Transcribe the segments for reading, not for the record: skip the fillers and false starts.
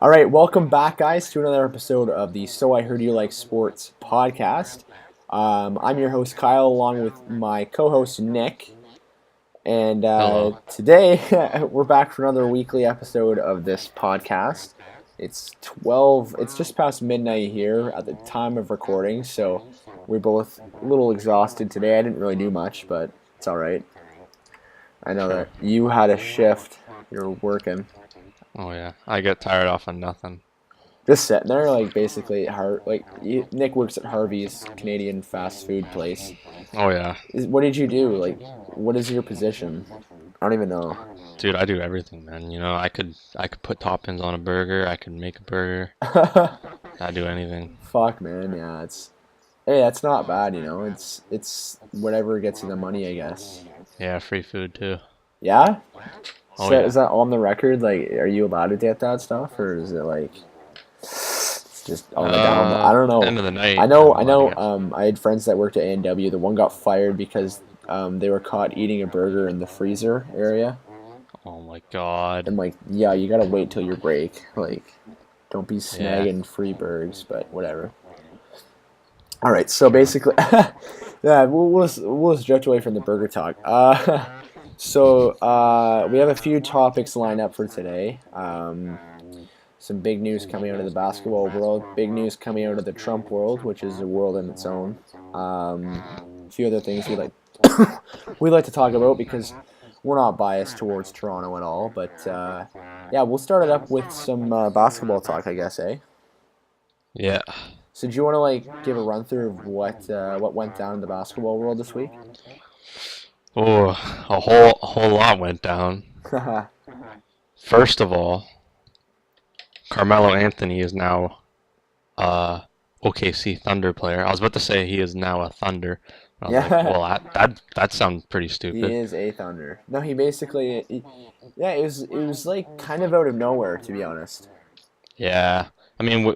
All right, welcome back, guys, to another episode of the So I Heard You Like Sports podcast. I'm your host, Kyle, along with my co host, Nick. And Hello. today, we're back for another weekly episode of this podcast. It's just past midnight here at the time of recording, so we're both a little exhausted today. I didn't really do much, but it's all right. I know True. that you had a shift, you're working. Oh yeah, I get tired off of nothing. Just sitting there, like basically, Nick works at Harvey's Canadian fast food place. Oh yeah, What did you do? Like, what is your position? I don't even know. dude, I do everything, man. I could put toppings on a burger. I could make a burger. I do anything. Fuck, man. Yeah, hey, that's not bad. It's whatever gets you the money, I guess. Yeah, free food too. Yeah. Oh So yeah. is that on the record? Like, are you allowed to get that stuff, or is it like it's just on the down? I don't know. End of the night, I I'm know. I allowed to know. get. I had friends that worked at A&W. The one got fired because they were caught eating a burger in the freezer area. Oh my God. And like, yeah, you gotta wait till your break. Like, don't be Yeah. snagging free burgers, but whatever. All right, so True. basically, yeah, we'll just drift away from the burger talk. We have a few topics lined up for today. Some big news coming out of the basketball world, big news coming out of the Trump world, which is a world in its own. A few other things we like to talk about because we're not biased towards Toronto at all. But yeah, we'll start it up with some basketball talk, I guess, eh? Yeah. So do you want to like give a run through of what went down in the basketball world this week? Oh, a whole lot went down. First of all, Carmelo Anthony is now OKC Thunder player. I was about to say he is now a Thunder. I was like, Yeah, well, that sounds pretty he stupid. is a Thunder. No, yeah, it was like kind of out of nowhere, to be honest. Yeah, I mean,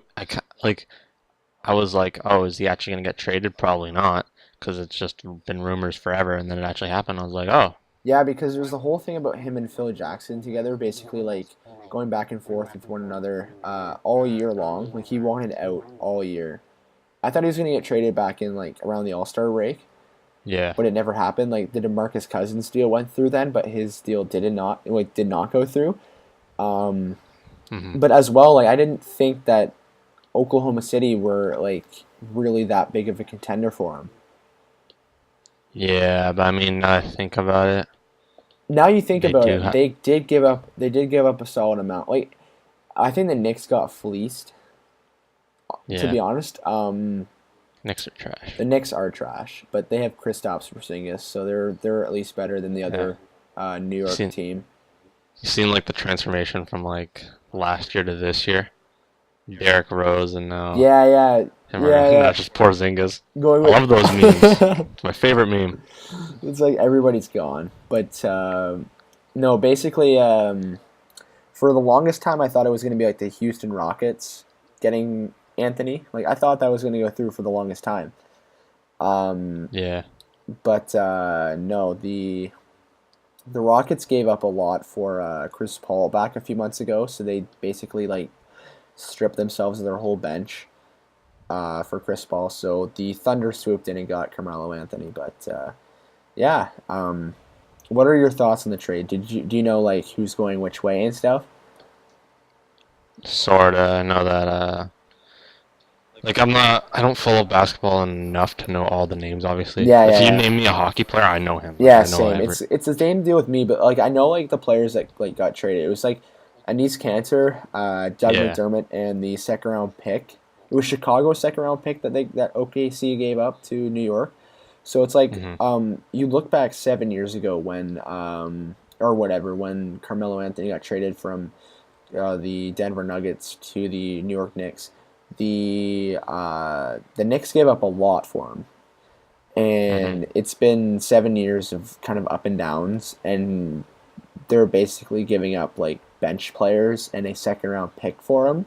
I was like, oh, is he actually gonna get traded? Probably not, because it's just been rumors forever, and then it actually happened. I was like, oh, Yeah, because there was the whole thing about him and Phil Jackson together, basically like going back and forth with one another all year long. Like he wanted out all year. I thought he was gonna get traded back in like around the All Star break, yeah, but it never happened. Like the DeMarcus Cousins deal went through then, but his deal did not go through. Um, hmm but as well, like I didn't think that Oklahoma City were like really that big of a contender for him. yeah. But I mean, now that I think about it, Now you think they about do it, have, they did give up a solid amount. Like I think the Knicks got fleeced, to yeah. be honest. Knicks are trash. The Knicks are trash, but they have Kristaps Porzingis, so they're at least better than the Yeah, other New you York seen team. you seen like the transformation from like last year to this year? Derrick Rose and now Yeah, yeah, him yeah, and now yeah. just Porzingis. Going I love those memes. with It's my favorite meme. it's like everybody's gone, but no, basically, for the longest time, I thought it was going to be like the Houston Rockets getting Anthony. Like I thought that was going to go through for the longest time. Um, Yeah. but no, the Rockets gave up a lot for Chris Paul back a few months ago, so they basically like stripped themselves of their whole bench for Chris Paul. So the Thunder swooped in and got Carmelo Anthony. But yeah, what are your thoughts on the trade? Do you know like who's going which way and stuff? Sorta. I know that like I don't follow basketball enough to know all the names obviously. Yeah, If yeah, you yeah. name me a hockey player, I know him. Like Yeah, I know same. every It's the same deal with me, but like I know like the players that like got traded. It was like Anis Cantor, Doug Yeah. McDermott, and the second round pick. It was Chicago's second round pick that OKC gave up to New York. So it's like hmm you look back 7 years ago when or whatever when Carmelo Anthony got traded from the Denver Nuggets to the New York Knicks. The Knicks gave up a lot for him, hmm and it's been 7 years of kind of up and downs, and they're basically giving up like bench players and a second round pick for him.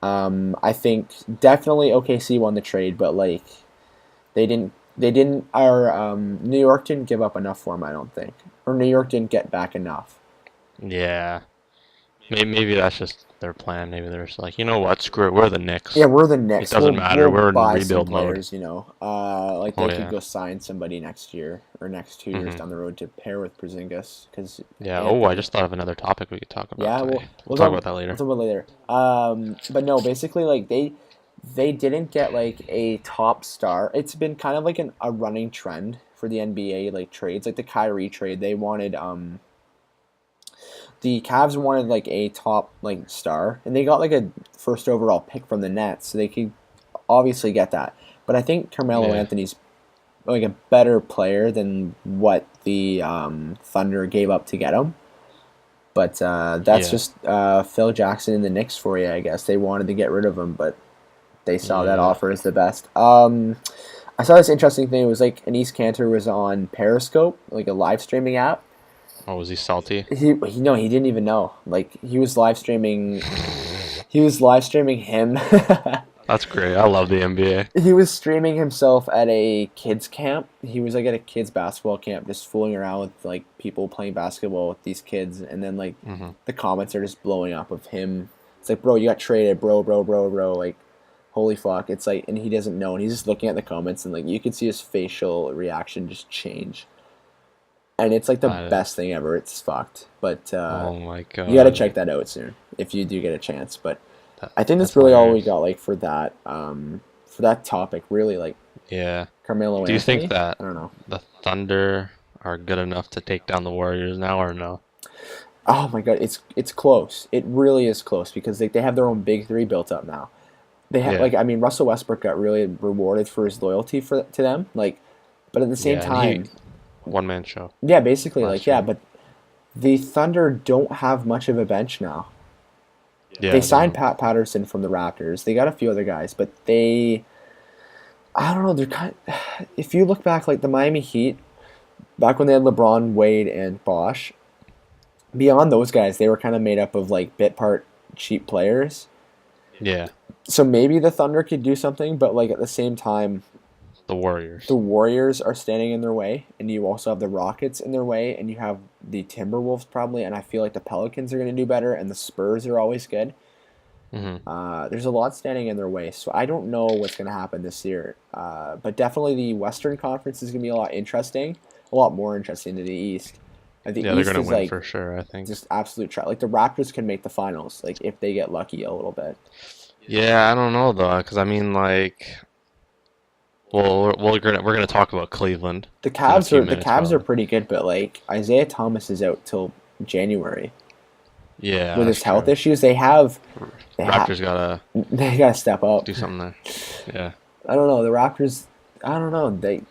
I think definitely OKC won the trade, but like they didn't or New York didn't give up enough for him, I don't think, or New York didn't get back enough. Yeah. Maybe that's just their plan. Maybe they're just like, you know what, screw it, we're the Yeah, Knicks. we're the It Knicks. doesn't matter. We'll We're in buy some rebuild mode. players, you know. Like Oh they could yeah. go sign somebody next year or next 2 years Hmm. down the road to pair with Porzingis because Yeah. Oh, I Anthony. just thought of another topic we could talk about Yeah, today. We'll we'll talk talk about that we'll later. talk about it later. But no, basically like they didn't get like a top star. It's been kind of like a running trend for the NBA like trades, like the Kyrie trade. They wanted the Cavs wanted like a top like star, and they got like a first overall pick from the Nets, so they could obviously get that. But I think Carmelo Yeah. Anthony's like a better player than what the Thunder gave up to get him. But that's Yeah. just Phil Jackson and the Knicks for you, I guess. They wanted to get rid of him, but they saw that Yeah. offer as the best. I saw this interesting thing. It was like Anise Cantor was on Periscope, like a live streaming app. Oh, was he salty? He no, he didn't even know. Like he was live streaming. He was live streaming him. That's great. I love the NBA. He was streaming himself at a kids camp. He was like at a kids basketball camp, just fooling around with like people playing basketball with these kids, and then like Hmm. the comments are just blowing up of him. It's like, bro, you got traded, bro. Like, holy fuck! It's like, and he doesn't know, and he's just looking at the comments, and like you can see his facial reaction just change, and it's like the That best thing ever. It's fucked, but Oh my you got to god. check that out soon if you do get a chance. But That, I think that's that's really all we hilarious. got like for that topic. Really, like Yeah. Carmelo Do you think Anthony. that I don't know. the Thunder are good enough to take down the Warriors now or no? Oh my god, it's close. It really is close because they have their own big three built up now. They have Yeah. like I mean Russell Westbrook got really rewarded for his loyalty for to them. Like, but at the same Yeah, and he time, one man show yeah, basically like last yeah, year. but the Thunder don't have much of a bench now. They Yeah, they signed don't. Pat Patterson from the Raptors. They got a few other guys, but I don't know. They're kind. If you look back, like the Miami Heat, back when they had LeBron, Wade, and Bosh, beyond those guys, they were kind of made up of like bit part cheap players. Yeah, So maybe the Thunder could do something, but like at the same time, the the Warriors. Warriors are standing in their way, and you also have the Rockets in their way, and you have the Timberwolves probably, and I feel like the Pelicans are going to do better, and the Spurs are always good. Hmm. There's a lot standing in their way, so I don't know what's going to happen this year. But definitely the Western Conference is going to be a lot more interesting than the East. And the Yeah, they're East gonna is win like for sure, I think. just absolute try. Like the Raptors can make the finals, like if they get lucky a little bit. Yeah, I don't know though, because I mean, like, well, we're gonna talk about Cleveland The in a Cavs few are the minutes Cavs are probably. pretty good, but like Isaiah Thomas is out till January Yeah, with that's his health true. issues. They have Raptors gotta they gotta step up. do something there. Yeah, I don't know the Raptors. I don't know. They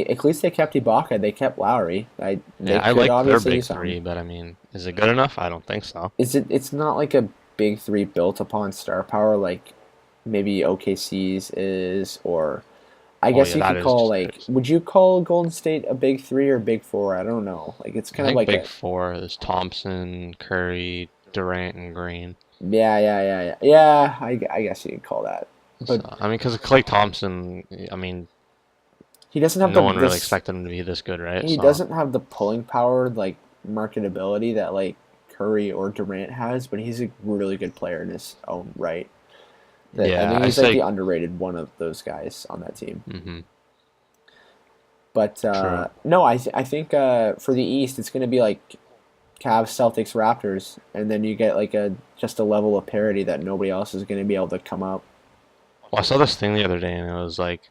at least they kept Ibaka. They kept Lowry. They yeah, I could like their obviously do big something. three, but I mean, is it good enough? I don't think so. It's not like a big three built upon star power like maybe OKC's is, or I Oh guess yeah, you that could is call just like crazy. would you call Golden State a big three or big four? I don't know. Like it's I kind of think like big a four is Thompson, Curry, Durant, and Green. I guess you could call that. But So I mean, because Clay Thompson, I mean, he doesn't have no the one really this expected him to be this good, right? he So doesn't have the pulling power like marketability that like Curry or Durant has, but he's a really good player in his own right. That I yeah, think I he's like the say, underrated one of those guys on that team. hmm, But true. no, I think for the East it's going to be like Cavs, Celtics, Raptors, and then you get like a just a level of parity that nobody else is going to be able to come up. Well, I saw this thing the other day, and it was like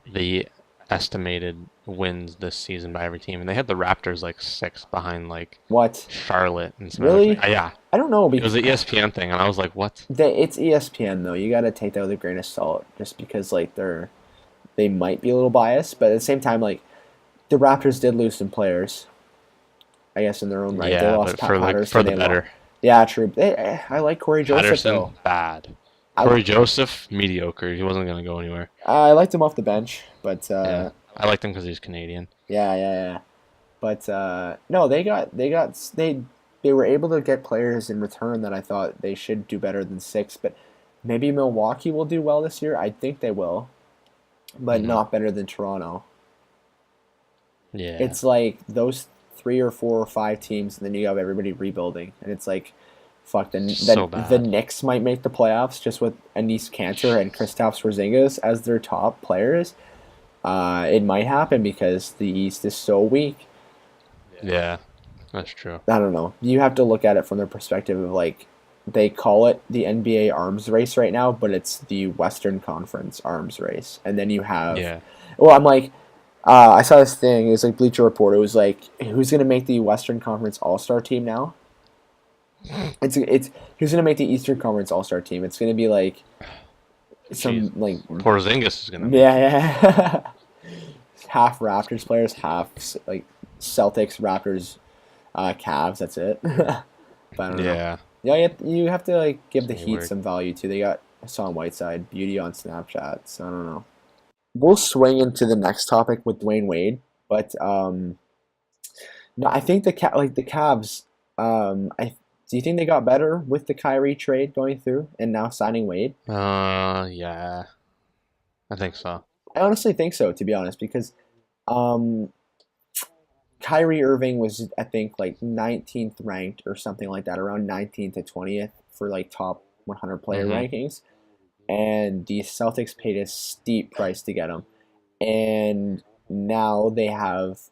the estimated wins this season by every team, and they had the Raptors like six behind like What Charlotte and some other. really? Yeah, I don't know it was because the ESPN thing, and I was like, what? it's ESPN though. You got to take that with a grain of salt, just because like they might be a little biased, but at the same time, like the Raptors did lose some players, I guess in their own right. They Yeah, lost but Pat for like for Patterson. the They lost. better. Yeah, true. I like Corey Joseph though. Patterson, bad. I Corey Joseph, mediocre. He wasn't gonna go anywhere. I liked him off the bench, but Yeah, I liked him because he's Canadian. yeah. But no, they were able to get players in return that I thought they should do better than six. But maybe Milwaukee will do well this year. I think they will, but Hmm. not better than Toronto. Yeah, It's like those 3 or 4 or 5 teams, and then you have everybody rebuilding, and it's like fuck, then So the bad. Knicks might make the playoffs just with Anis Cantor and Kristaps Porzingis as their top players. It might happen because the East is so weak. Yeah, that's true. I don't know. You have to look at it from the perspective of like they call it the NBA arms race right now, but it's the Western Conference arms race. And then you have, Yeah. well, I'm like, I saw this thing. It was like Bleacher Report. It was like, who's gonna make the Western Conference All Star team now? It's who's gonna make the Eastern Conference All Star team? It's gonna be like Jeez. some like Porzingis is gonna make yeah it. yeah half Raptors players, half like Celtics, Raptors, Cavs. That's it. But I don't know. Yeah. Yeah, you have to like give It's the gonna be Heat weird. some value too. They got Hassan Whiteside, beauty on Snapchat. So I don't know. We'll swing into the next topic with Dwayne Wade, but no, I think the Cavs. I do you think they got better with the Kyrie trade going through and now signing Wade? Yeah. I think so. I honestly think so, to be honest, because um, Kyrie Irving was, I think, like 19th ranked or something like that, around 19th to 20th for like top 100 player Hmm. rankings, and the Celtics paid a steep price to get him. And now the Cavs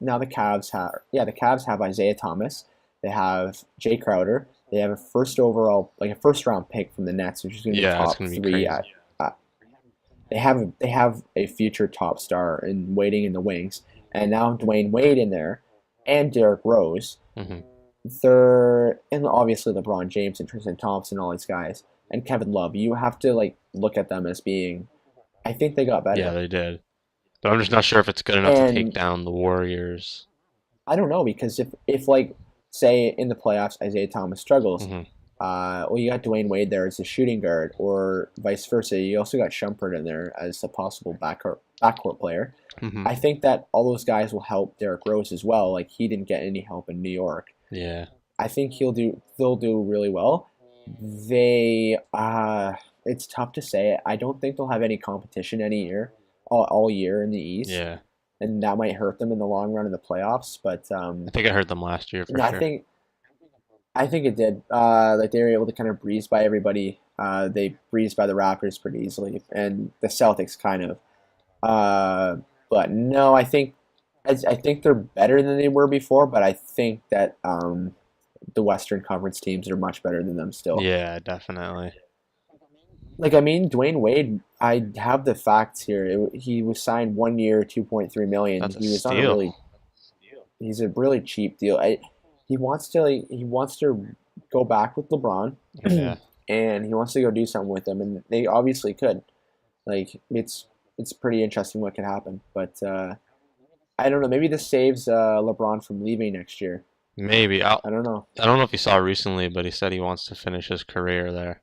have the Cavs have Isaiah Thomas, they have Jay Crowder, they have a first round pick from the Nets, which is going to be Yeah, it's top gonna be three. crazy. Uh, they have a future top star in waiting in the wings, and now Dwayne Wade in there, and Derrick Rose. Hmm. They're and obviously LeBron James and Tristan Thompson, all these guys, and Kevin Love. You have to like look at them as being. I think they got Yeah, better, they did. But I'm just not sure if it's good enough to take and down the Warriors. I don't know because if like say in the playoffs Isaiah Thomas struggles, Hmm. well you got Dwayne Wade there as a shooting guard, or vice versa. You also got Shumpert in there as a possible backcourt player. Hmm. I think that all those guys will help Derrick Rose as well. Like he didn't get any help in New York. Yeah. I think they'll do really well. They it's tough to say. I don't think they'll have any competition any year, all year in the East, Yeah. and that might hurt them in the long run in the playoffs. But I think it hurt them last year for no, sure. I think it did. Like they were able to kind of breeze by everybody. They breezed by the Raptors pretty easily, and the Celtics kind of. Uh, but no, I think they're better than they were before. But I think that the Western Conference teams are much better than them still. Yeah, definitely. Like I mean, Dwayne Wade. I have the facts here. He was signed 1 year, 2.3 million. That's a He was on a steal. really. He's a really cheap deal. He wants to go back with LeBron, Yeah. and he wants to go do something with them, and they obviously could. Like it's pretty interesting what could happen, but I don't know. Maybe this saves LeBron from leaving next year. Maybe. I don't know. I don't know if you saw recently, but he said he wants to finish his career there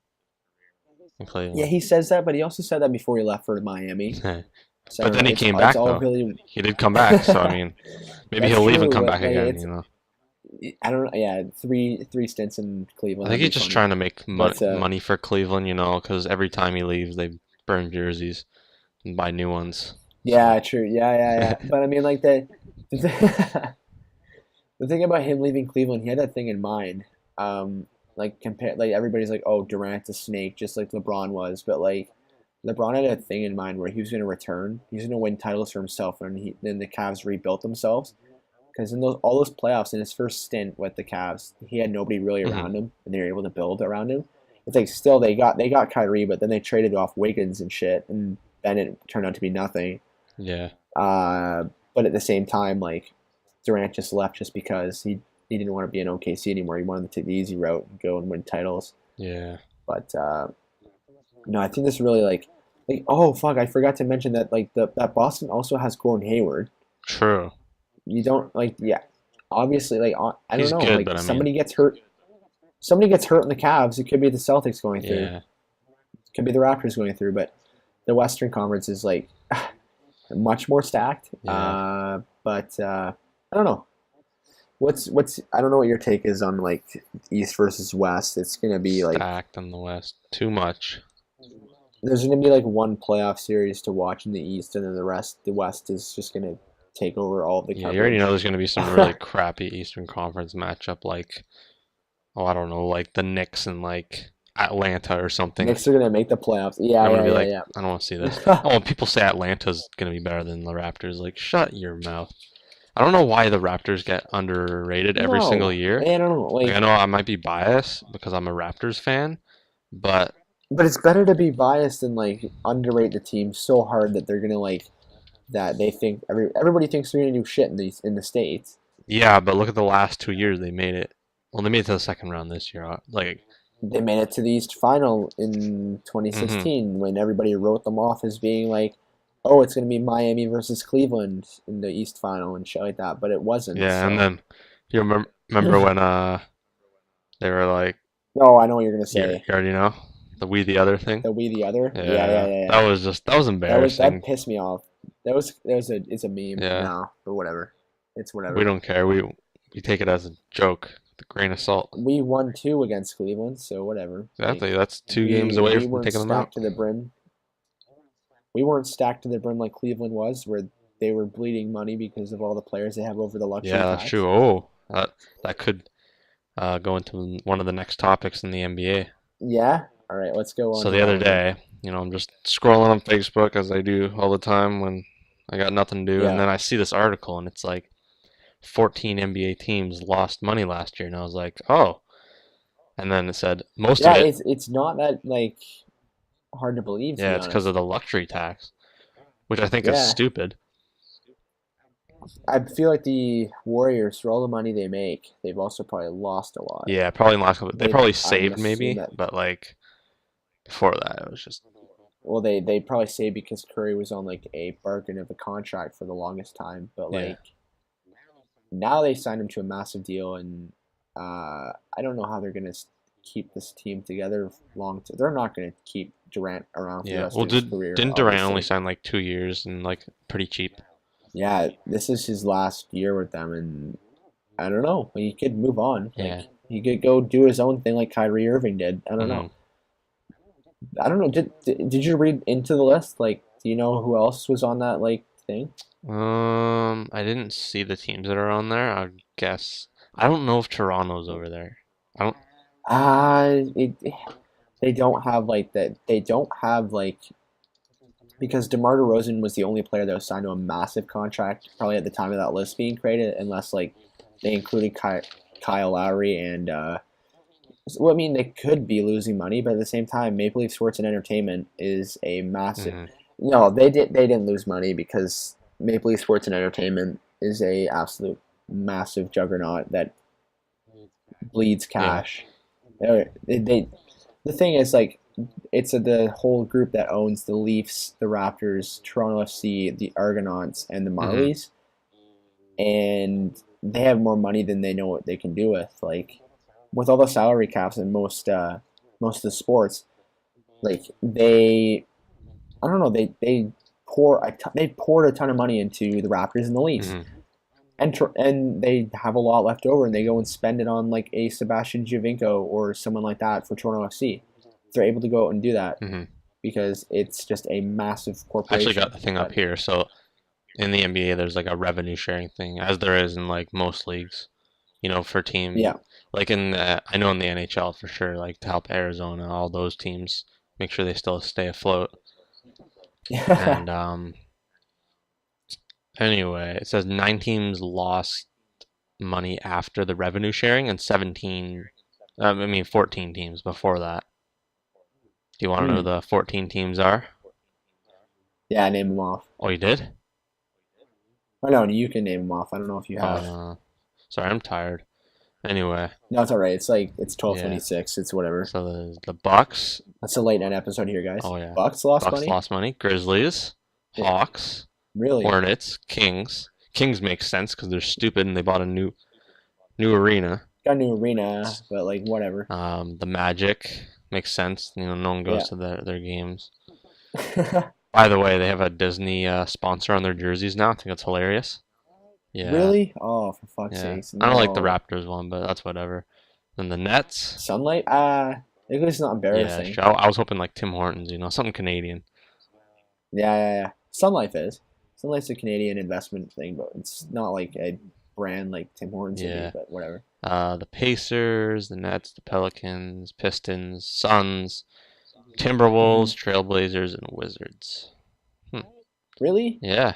in Yeah, Cleveland. he says that, but he also said that before he left for Miami. So I But don't then know. he came It's back all though. really He did come back, so I mean, maybe that's he'll leave and true, come but back like again, you know. I don't know. Yeah, three stints in I Cleveland. think That'd he's be just funny. trying to make But money for Cleveland, you know, because every time he leaves, they burn jerseys and buy new ones. So, yeah, true. Yeah. But I mean, like the the thing about him leaving Cleveland, he had that thing in mind. Like compare, like everybody's like, oh, Durant's a snake, just like LeBron was. But like LeBron had a thing in mind where he was going to return. He's going to win titles for himself, and then the Cavs rebuilt themselves. Because in those all those playoffs, in his first stint with the Cavs, he had nobody really mhm. around him, and they were able to build around him. It's like still they got Kyrie, but then they traded off Wiggins and shit, and then it turned out to be nothing. Yeah, Uh, but at the same time, like Durant just left just because he didn't want to be in OKC anymore. He wanted to take the easy route and go and win titles. yeah, But no, I think this really like oh fuck, I forgot to mention that like that Boston also has Gordon Hayward. true. You don't like yeah, obviously like I don't He's know good, like but I mean, somebody gets hurt in the Cavs. It could be the Celtics going through. yeah, It could be the Raptors going through. But the Western Conference is like much more stacked. yeah, But I don't know. What's I don't know what your take is on like East versus West. It's gonna be like stacked in the West. Too much. there's gonna be like one playoff series to watch in the East, and then the West is just gonna take over all of the Yeah, you already know coverage. there's going to be some really crappy Eastern Conference matchup, like oh, I don't know, like the Knicks and like Atlanta or something. Knicks are gonna make the playoffs. Yeah, I'm gonna be yeah, like, yeah, I don't want to see this. yeah. Oh, and people say Atlanta's gonna be better than the Raptors. Like, shut your mouth. I don't know why the Raptors get underrated every single No, year. I don't know. Like, I Like, know I might be biased because I'm a Raptors fan, but but it's better to be biased than like underrate the team so hard that they're gonna like that they think everybody thinks they're gonna do shit in the states. yeah, but look at the last 2 years they made it. Well, they made it to the second round this year. Like, They made it to the East Final in hmm 2016 when everybody wrote them off as being like, oh, it's gonna be Miami versus Cleveland in the East Final and shit like that, but it wasn't. yeah, and So, then you remember when they were like, no, I know what you're gonna you say. already know the we the other thing. The we the other. Yeah, yeah, Yeah, yeah, yeah. that was That embarrassing. pissed me off. That was a it's a meme Yeah, now, but whatever. It's we whatever. don't care. We take it as a joke, with a grain of salt. We won two against Cleveland, so whatever. Like Exactly. That's 2 games away we from weren't taking them out. stacked to the brim. We weren't stacked to the brim like Cleveland was, where they were bleeding money because of all the players they have over the luxury Yeah, that's tax. true. Oh, that could go into one of the next topics in the NBA. Yeah. All right, let's go on So to the that other one then. day, I'm just scrolling on Facebook as I do all the time when I got nothing to do, and Yeah. then I see this article, and it's like 14 NBA teams lost money last year, and I was like, oh. And then it said most of Yeah, it, it's not that like hard to believe to yeah, be it's because of honest. the luxury tax, which I think is Yeah. stupid. I feel like the Warriors, for all the money they make, they've also probably lost a lot. Yeah, probably lost. They They've probably I'm saved assuming maybe, that but like before that, it was just well they probably say because Curry was on like a bargain of a contract for the longest time, but yeah. like now they signed him to a massive deal, and I don't know how they're gonna keep this team together they're not gonna keep Durant around for the Yeah. rest Well, of his career, didn't Durant only obviously. sign like 2 years and like pretty cheap? Yeah, this is his last year with them, and I don't know. He could move on. Yeah. Like he could go do his own thing, like Kyrie Irving did. I don't know. hmm I don't know. Did you read into the list? Like, do you know who else was on that like thing? I didn't see the teams that are on there. I guess I don't know if Toronto's over there. I don't. It they don't have like that. They don't have like because DeMar DeRozan was the only player that was signed to a massive contract probably at the time of that list being created, unless like they included Kyle Lowry and well, I mean they could be losing money, but at the same time, Maple Leaf Sports and Entertainment is a massive. hmm No, they didn't lose money because Maple Leaf Sports and Entertainment is a absolute massive juggernaut that bleeds Yeah. cash. They the thing is like the whole group that owns the Leafs, the Raptors, Toronto FC, the Argonauts, and the hmm Marlies, and they have more money than they know what they can do with. Like with all the salary caps in most of the sports, like I don't know they poured a ton of money into the Raptors and the Leafs, hmm and they have a lot left over, and they go and spend it on like a Sebastian Giovinco or someone like that for Toronto FC. They're able to go out and do that hmm because it's just a massive I actually got corporation. the thing up But here. So in the NBA, there's like a revenue sharing thing, as there is in like most leagues. For team yeah, like I know in the NHL for sure, like to help Arizona, all those teams make sure they still stay afloat. yeah, And anyway, it says 9 teams lost money after the revenue sharing, and 14 teams before that. Do you want to know who hmm. the 14 teams are? Yeah. Name them off. Oh, you did? Oh no, you can name them off. I don't know if you Oh have. no, sorry, I'm tired. Anyway, No, it's all right. It's like it's yeah. 12:26. It's whatever. So the Bucks. That's a late night episode here, guys. Oh yeah, Bucks lost Bucks money. lost money. Grizzlies, Yeah, Hawks, really. Hornets, Kings. Kings makes sense because they're stupid and they bought a new arena. Got a new arena, but like whatever. The Magic makes sense. No one goes Yeah. to their games. By the way, they have a Disney sponsor on their jerseys now. I think that's hilarious. Yeah, Really? Oh, for fuck's yeah. sakes. I don't like the No. Raptors one, but that's whatever. Then the Nets. Sunlight? It's not Yeah, embarrassing. sure. I was hoping like Tim Hortons, something Canadian. Yeah, yeah, yeah. Sun Life is. Sun Life's a Canadian investment thing, but it's not like a brand like Tim Hortons would be, Yeah. but whatever. The Pacers, the Nets, the Pelicans, Pistons, Suns, Timberwolves, Hmm. Trailblazers, and Wizards. Hmm. Really? Yeah.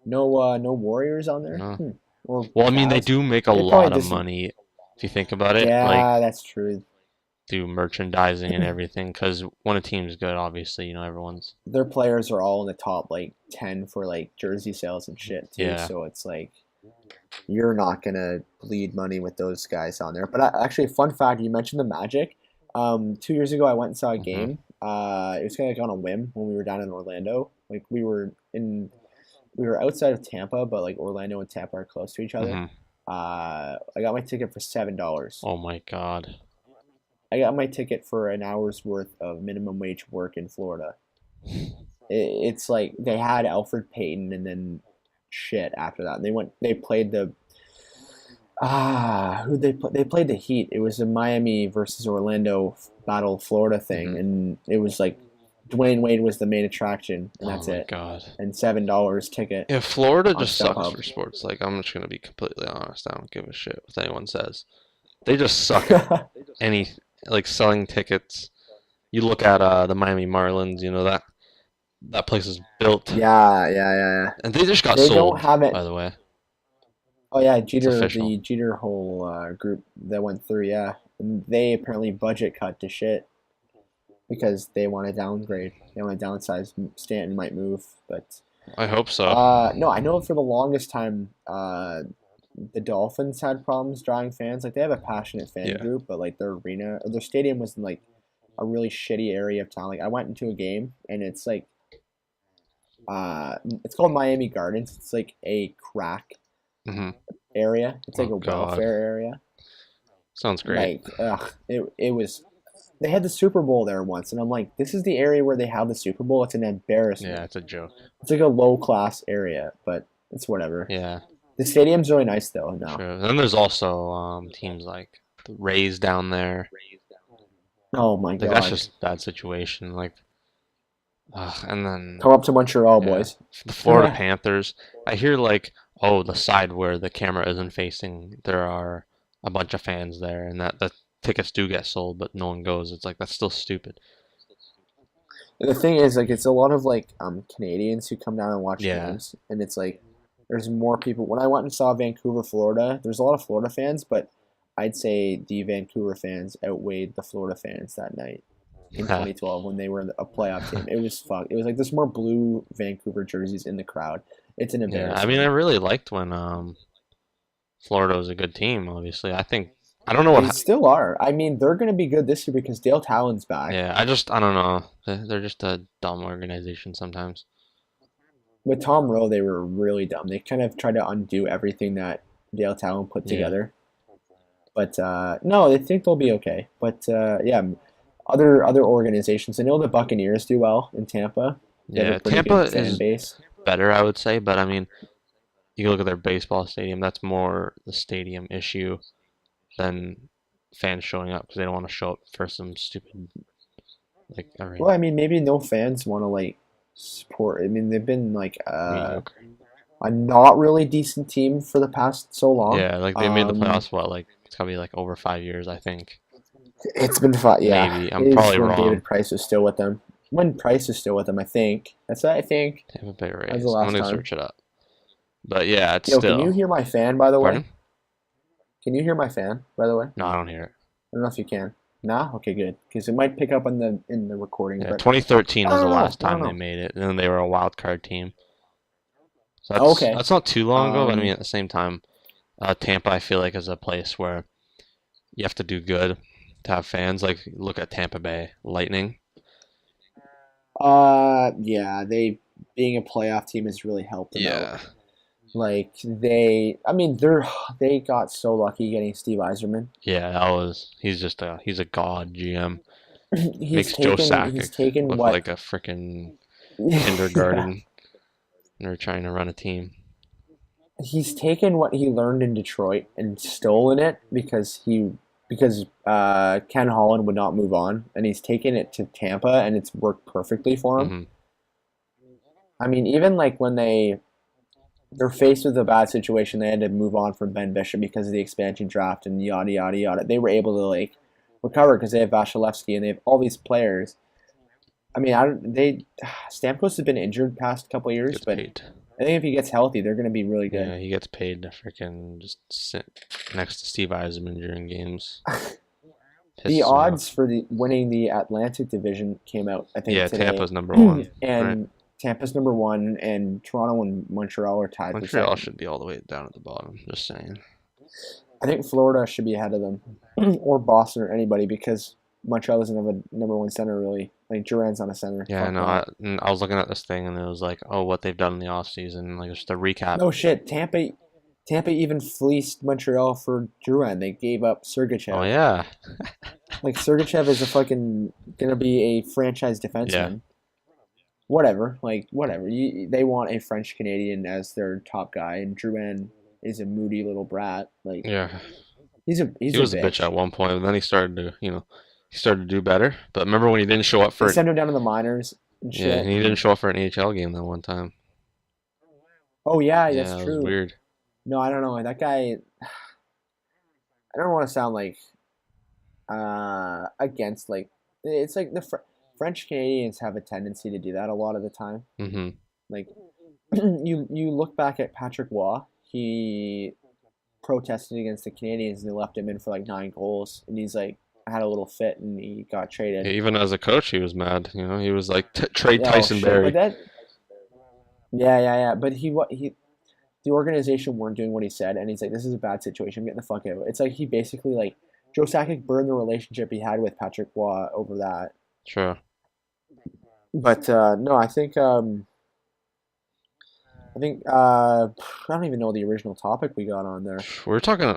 No, no Warriors on there. No. Or Well, I mean, they Cavs. do make a They probably lot of just. money if you think about it. Like, Yeah, that's true. do merchandising and everything. Because when a team's good, obviously, everyone's. Their players are all in the top like 10 for like jersey sales and shit too. Yeah. So it's like you're not gonna bleed money with those guys on there. But actually, fun fact: you mentioned the Magic. 2 years ago, I went and saw a Hmm. game. It was kind of like on a whim when we were down in Orlando. Like we were outside of Tampa, but like Orlando and Tampa are close to each other. Hmm. I got my ticket for $7. Oh my God. I got my ticket for an hour's worth of minimum wage work in Florida. It's like they had Alfred Payton and then shit after that. And they played the who they play? They played the Heat. It was a Miami versus Orlando Battle of Florida thing, Hmm. and it was like Dwayne Wade was the main attraction, and Oh that's my it. God. And $7 ticket Yeah, Florida on just sucks StubHub. for sports. Like, I'm just gonna be completely honest. I don't give a shit what anyone says. They just suck at any like selling tickets. You look at the Miami Marlins. That place is built, Yeah, yeah, yeah, yeah. and they just got They don't sold. have it. By the way, Oh yeah, it's Jeter, official. the Jeter whole group that went through. Yeah, and they apparently budget cut to shit because they want to downgrade. They want to downsize. Stanton might move, but I hope so. no, I know for the longest time, the Dolphins had problems drawing fans. Like they have a passionate fan Yeah. group, but like their arena or their stadium was in like a really shitty area of town. Like I went into a game and it's like it's called Miami Gardens. It's like a crack Hmm. area. It's like Oh a God, welfare area. sounds great. Like it was. They had the Super Bowl there once, and I'm like, this is the area where they have the Super Bowl. It's an Yeah, embarrassment. it's a joke. It's like a low class area, but it's whatever. Yeah, The stadium's really nice though now. true. Then there's also teams like the Rays down there. Oh my Like that's god. just a bad situation. Like, and then Come up to Montreal, yeah, boys. the Florida Panthers. I hear like, oh, the side where the camera isn't facing, there are a bunch of fans there, and that the tickets do get sold, but no one goes. It's like that's still stupid. The thing is, like, it's a lot of like Canadians who come down and watch Yeah, games, and it's like there's more people. When I went and saw Vancouver, Florida, there's a lot of Florida fans, but I'd say the Vancouver fans outweighed the Florida fans that night in 2012 when they were a playoff team. It was fuck. It was like there's more blue Vancouver jerseys in the crowd. It's an yeah. I mean, I embarrassment. really liked when Florida was a good team. Obviously, I think I don't know They still are. I mean, they're going to be good this year because Dale Talon's back. Yeah, I don't know. They're just a dumb organization sometimes. With Tom Rowe, they were really dumb. They kind of tried to undo everything that Dale Talon put Yeah, together. But no, I think they'll be okay. But yeah, other organizations. I know the Buccaneers do well in Tampa. They have a yeah. pretty Tampa good fan is base. better, I would say, but I mean, you look at their baseball stadium. That's more the stadium issue than fans showing up because they don't want to show up for some stupid like Well, I mean, maybe no fans want to like support. I mean, they've been like mediocre. a not really decent team for the past so long. Yeah, like they made the playoffs. What, like it's gotta be like over 5 years, I think. It's been fun. Yeah, Maybe I'm it is probably when wrong. David Price was still with them. When Price is still with them, I think. That's what I think. Tampa Bay That was the Rays. I'm last gonna time. search it up. But yeah, it's Yo, can you still. hear my fan, by the way? Pardon? Can you hear my fan, by the way? No, I don't hear it. I don't know if you can. Nah? Okay, good. Because it might pick up in the recording, Yeah, but 2013 I was the don't know. last I don't time they know. made it, and then they were a wild card team. So Okay. that's not too long ago, but I mean Um, at the same time, Tampa I feel like is a place where you have to do good to have fans. Like look at Tampa Bay Lightning. yeah, they being a playoff team has really helped them out. Yeah, Like I mean, they got so lucky getting Steve Eiserman. yeah, he's a god GM. He's Makes Joe taken Sakic he's taken look what like a freaking yeah, kindergarten. And they're trying to run a team. he's taken what he learned in Detroit and stolen it because Ken Holland would not move on, and he's taken it to Tampa, and it's worked perfectly for him. Hmm. I mean, even like they're faced with a bad situation. They had to move on from Ben Bishop because of the expansion draft and yada yada yada. They were able to like recover because they have Vasilevsky and they have all these players. I mean, I don't, they Stamkos has been injured past couple of years, Gets but paid. I think if he gets healthy, they're going to be really good. Yeah, he gets paid to freaking just sit next to Steve Eisenman during games. The Pisses me off. odds for the winning the Atlantic Division came out, I think, Yeah, today, Tampa's number 1, right? and Tampa's number one, and Toronto and Montreal are tied for Montreal second. should be all the way down at the bottom. Just saying. I think Florida should be ahead of them, or Boston or anybody because Montreal doesn't have a number one center really. Like Duran's not a center. Yeah, I Fuck know. that. I was looking at this thing and it was like, oh, what they've done in the off season, like just a recap. No shit. Tampa even fleeced Montreal for Duran. They gave up Oh Sergachev. yeah, Like Sergachev is a fucking gonna be a franchise defenseman. yeah, Whatever. Like whatever. They want a French Canadian as their top guy, and Duran is a moody little brat. Like yeah. he's He a was a bitch bitch. at one point, and then he started to, he started to do better. But remember when he didn't show up They for, sent him down to the minors and yeah, and shit. he didn't show up for an AHL game that one time. Oh yeah, that's Yeah, it was true. weird. No, I don't know. That guy. I don't want to sound like against like it's like the French Canadians have a tendency to do that a lot of the time. Hmm. Like you look back at Patrick Waugh, he protested against the Canadians and they left him in for like 9 goals, and he's like had a little fit and he got traded. Even as a coach, he was mad. He was like, trade Yeah, oh Tyson shit, but Berry. that yeah. But he the organization weren't doing what he said, and he's like, "This is a bad situation. I'm getting the fuck out." It's like he basically like Joe Sakic burned the relationship he had with Patrick Waugh over that. Sure. But no, I don't even know the original topic we got on there. We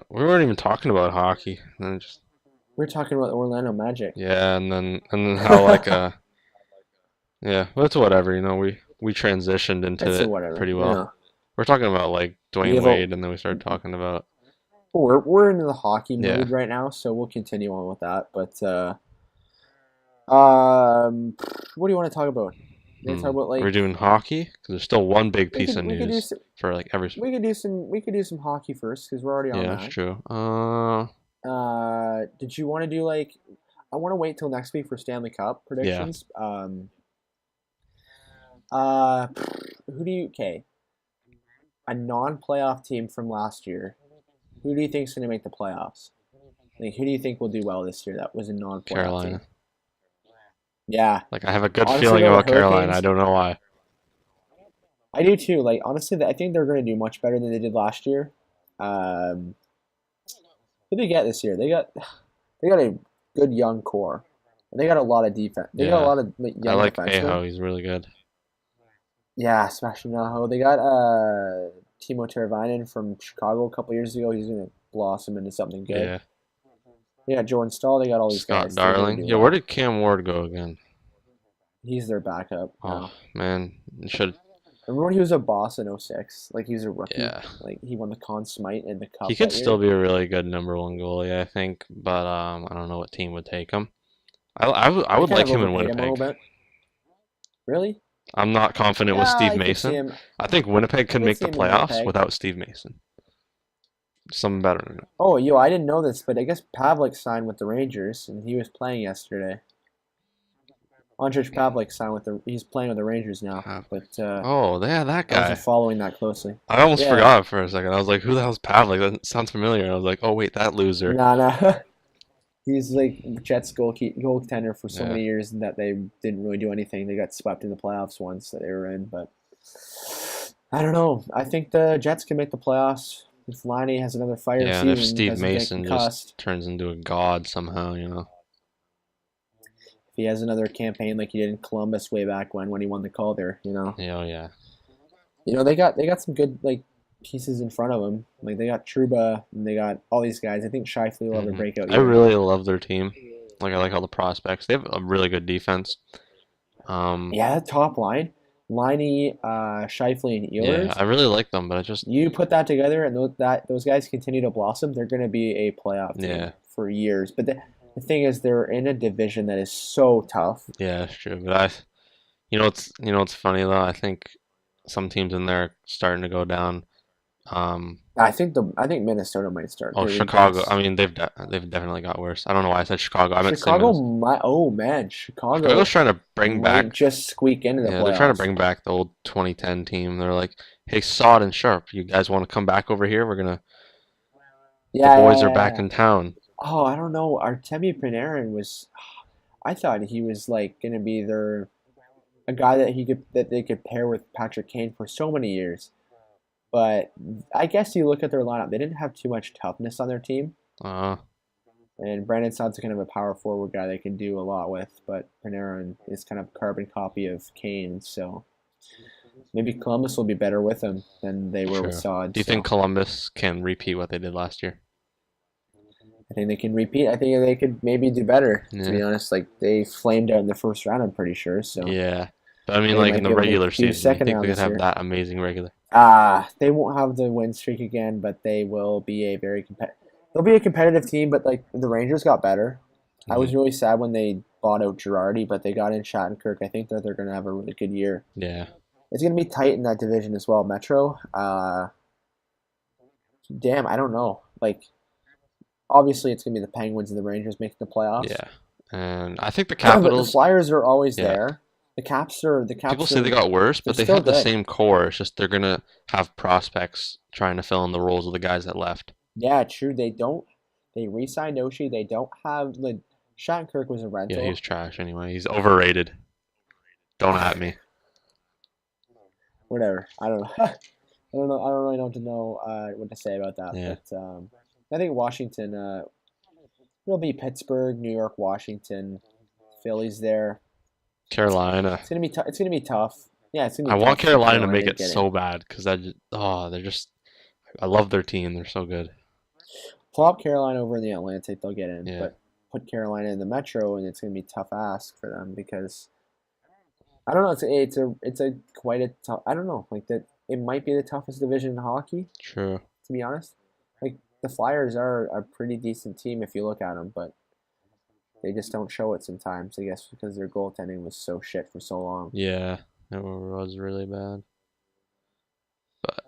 weren't even talking about hockey. And then just, We were talking about the Orlando Magic. yeah, and then how like yeah, well, it's whatever. We transitioned into It's it whatever. pretty You well. know, We're talking about like we Dwayne have a, Wade, and then we started talking about, we're into the hockey yeah. mood right now, so we'll continue on with that. But what do you want to talk about? You want to talk about We're like doing hockey because there's still one big we piece of we could do news for like every. we could do some hockey first because we're already on Yeah, that's that. true. Did you want to do like? I want to wait till next week for Stanley Cup Yeah. predictions. Uh, who do you? Okay, a non-playoff team from last year. Who do you think is going to make the playoffs? Like, who do you think will do well this year? That was a non-playoff Carolina. team. Yeah, Like I have a good honestly, feeling though, the about Carolina. I Hurricanes. don't know why. I do too. Like honestly, I think they're going to do much better than they did last year. Um, who did they get this year? They got a good young core. And they got a lot of defense. They got a Yeah, lot of I young like defensemen. Aho. He's really good. Yeah, Sebastian Aho. They got Timo Teravainen from Chicago a couple years ago. He's gonna blossom into something good. Yeah. They got Jordan Stahl. They got all these Scott guys. They're gonna Darling. do Yeah, where well. did Cam Ward go again? He's their backup Oh now. man, should Remember when he was a boss in '06? Like he was a rookie. yeah. Like he won the Conn Smythe and the He cup could that still year. be a really good number one goalie, I think, but I don't know what team would take him. I They would kind like of him in overpaid him a little Winnipeg. bit. Really? I'm not confident with Yeah, Steve I could see Mason. him. I think Winnipeg I could could make see the him in playoffs Winnipeg. without Steve Mason. Something better than that. Oh, yo, I didn't know this, but I guess Pavlik signed with the Rangers, and he was playing yesterday. Andrej Pavlik signed with he's playing with the Rangers now, but Oh, yeah, that I wasn't guy. following that closely. I almost Yeah, forgot for a second. I was like, who the hell's Pavlik? That sounds familiar. And I was like, oh wait, that loser. nah. He's like Jets goaltender for so Yeah. many years that they didn't really do anything. They got swept in the playoffs once that they were in, but I don't know. I think the Jets can make the playoffs if Liney has another fire Yeah, and if season, Steve doesn't get Mason concussed. just turns into a god somehow. If he has another campaign like he did in Columbus way back when he won the Calder, Yeah, oh, yeah. they got some good like pieces in front of them. Like they got Truba and they got all these guys. I think SIHYL will have a breakout I year. really love their team. Like I like all the prospects. They have a really good defense. Yeah, that top line, Liney, Scheifele, and Yeah, Ehlers. I really like them, but I just You put that together, and those guys continue to blossom. They're going to be a playoff team yeah, for years. But the thing is, they're in a division that is so tough. yeah, it's true. But it's funny though. I think some teams in there starting to go down. Um, I think Minnesota might start. oh, They're Chicago. I regress. mean, they've definitely got worse. I don't know why I said Chicago. I meant Chicago Simmons. might. Oh man, Chicago's Chicago trying to bring might back. just squeak into the Yeah, they're trying to playoffs. bring back the old 2010 team. They're like, hey, Sod and Sharp, you guys want to come back over here? The Yeah, boys yeah, are yeah, back yeah. in town. Oh, I don't know. Artemi Panarin was. I thought he was like gonna be their a guy that they could pair with Patrick Kane for so many years. But I guess you look at their lineup; they didn't have too much toughness on their team. Uh, And Brandon Saad's kind of a power forward guy they can do a lot with, but Panarin is kind of a carbon copy of Kane, so maybe Columbus will be better with him than they were with True. Saad. Do you think So Columbus can repeat what they did last year? I think they can repeat. I think they could maybe do better. To Yeah. be honest, like they flamed out in the first round, I'm pretty sure. So Yeah. But I mean, they like in might the be able to regular do season, you second think round they could this have year. that amazing regular? They won't have the win streak again, but they will be a very competitive. They'll be a competitive team, but like the Rangers got better. I Hmm. was really sad when they bought out Girardi, but they got in Shattenkirk. I think that they're going to have a really good year. Yeah. It's going to be tight in that division as well. Metro, damn, I don't know. Like, obviously, it's going to be the Penguins and the Rangers making the playoffs, Yeah. And I think the but the Capitals, Flyers are always yeah. there. The People Caps say they are got worse, they're but they still have the good. same core. It's just they're gonna have prospects trying to fill in the roles of the guys that left. Yeah, true. They don't. They re-signed Oshie. They don't have like Shattenkirk was a Yeah, he's rental. trash anyway. He's overrated. Don't at me. Whatever. I don't know. I don't know. I don't really know what to say about that. Yeah. But I think Washington. It'll be Pittsburgh, New York, Washington, Phillies there. Carolina. It's gonna be tough. It's gonna be tough. Yeah, it's gonna I be want tough for Carolina to Carolina make to it get in. so bad because they're just I love their team. They're so good. Plop Carolina over in the Atlantic, they'll get in. Yeah. But put Carolina in the Metro, and it's gonna be a tough ask for them because I don't know. It's a quite a tough. I don't know. Like that, it might be the toughest division in hockey. True. To be honest, like the Flyers are a pretty decent team if you look at them, but they just don't show it sometimes. I guess because their goaltending was so shit for so long. Yeah. It was really bad. But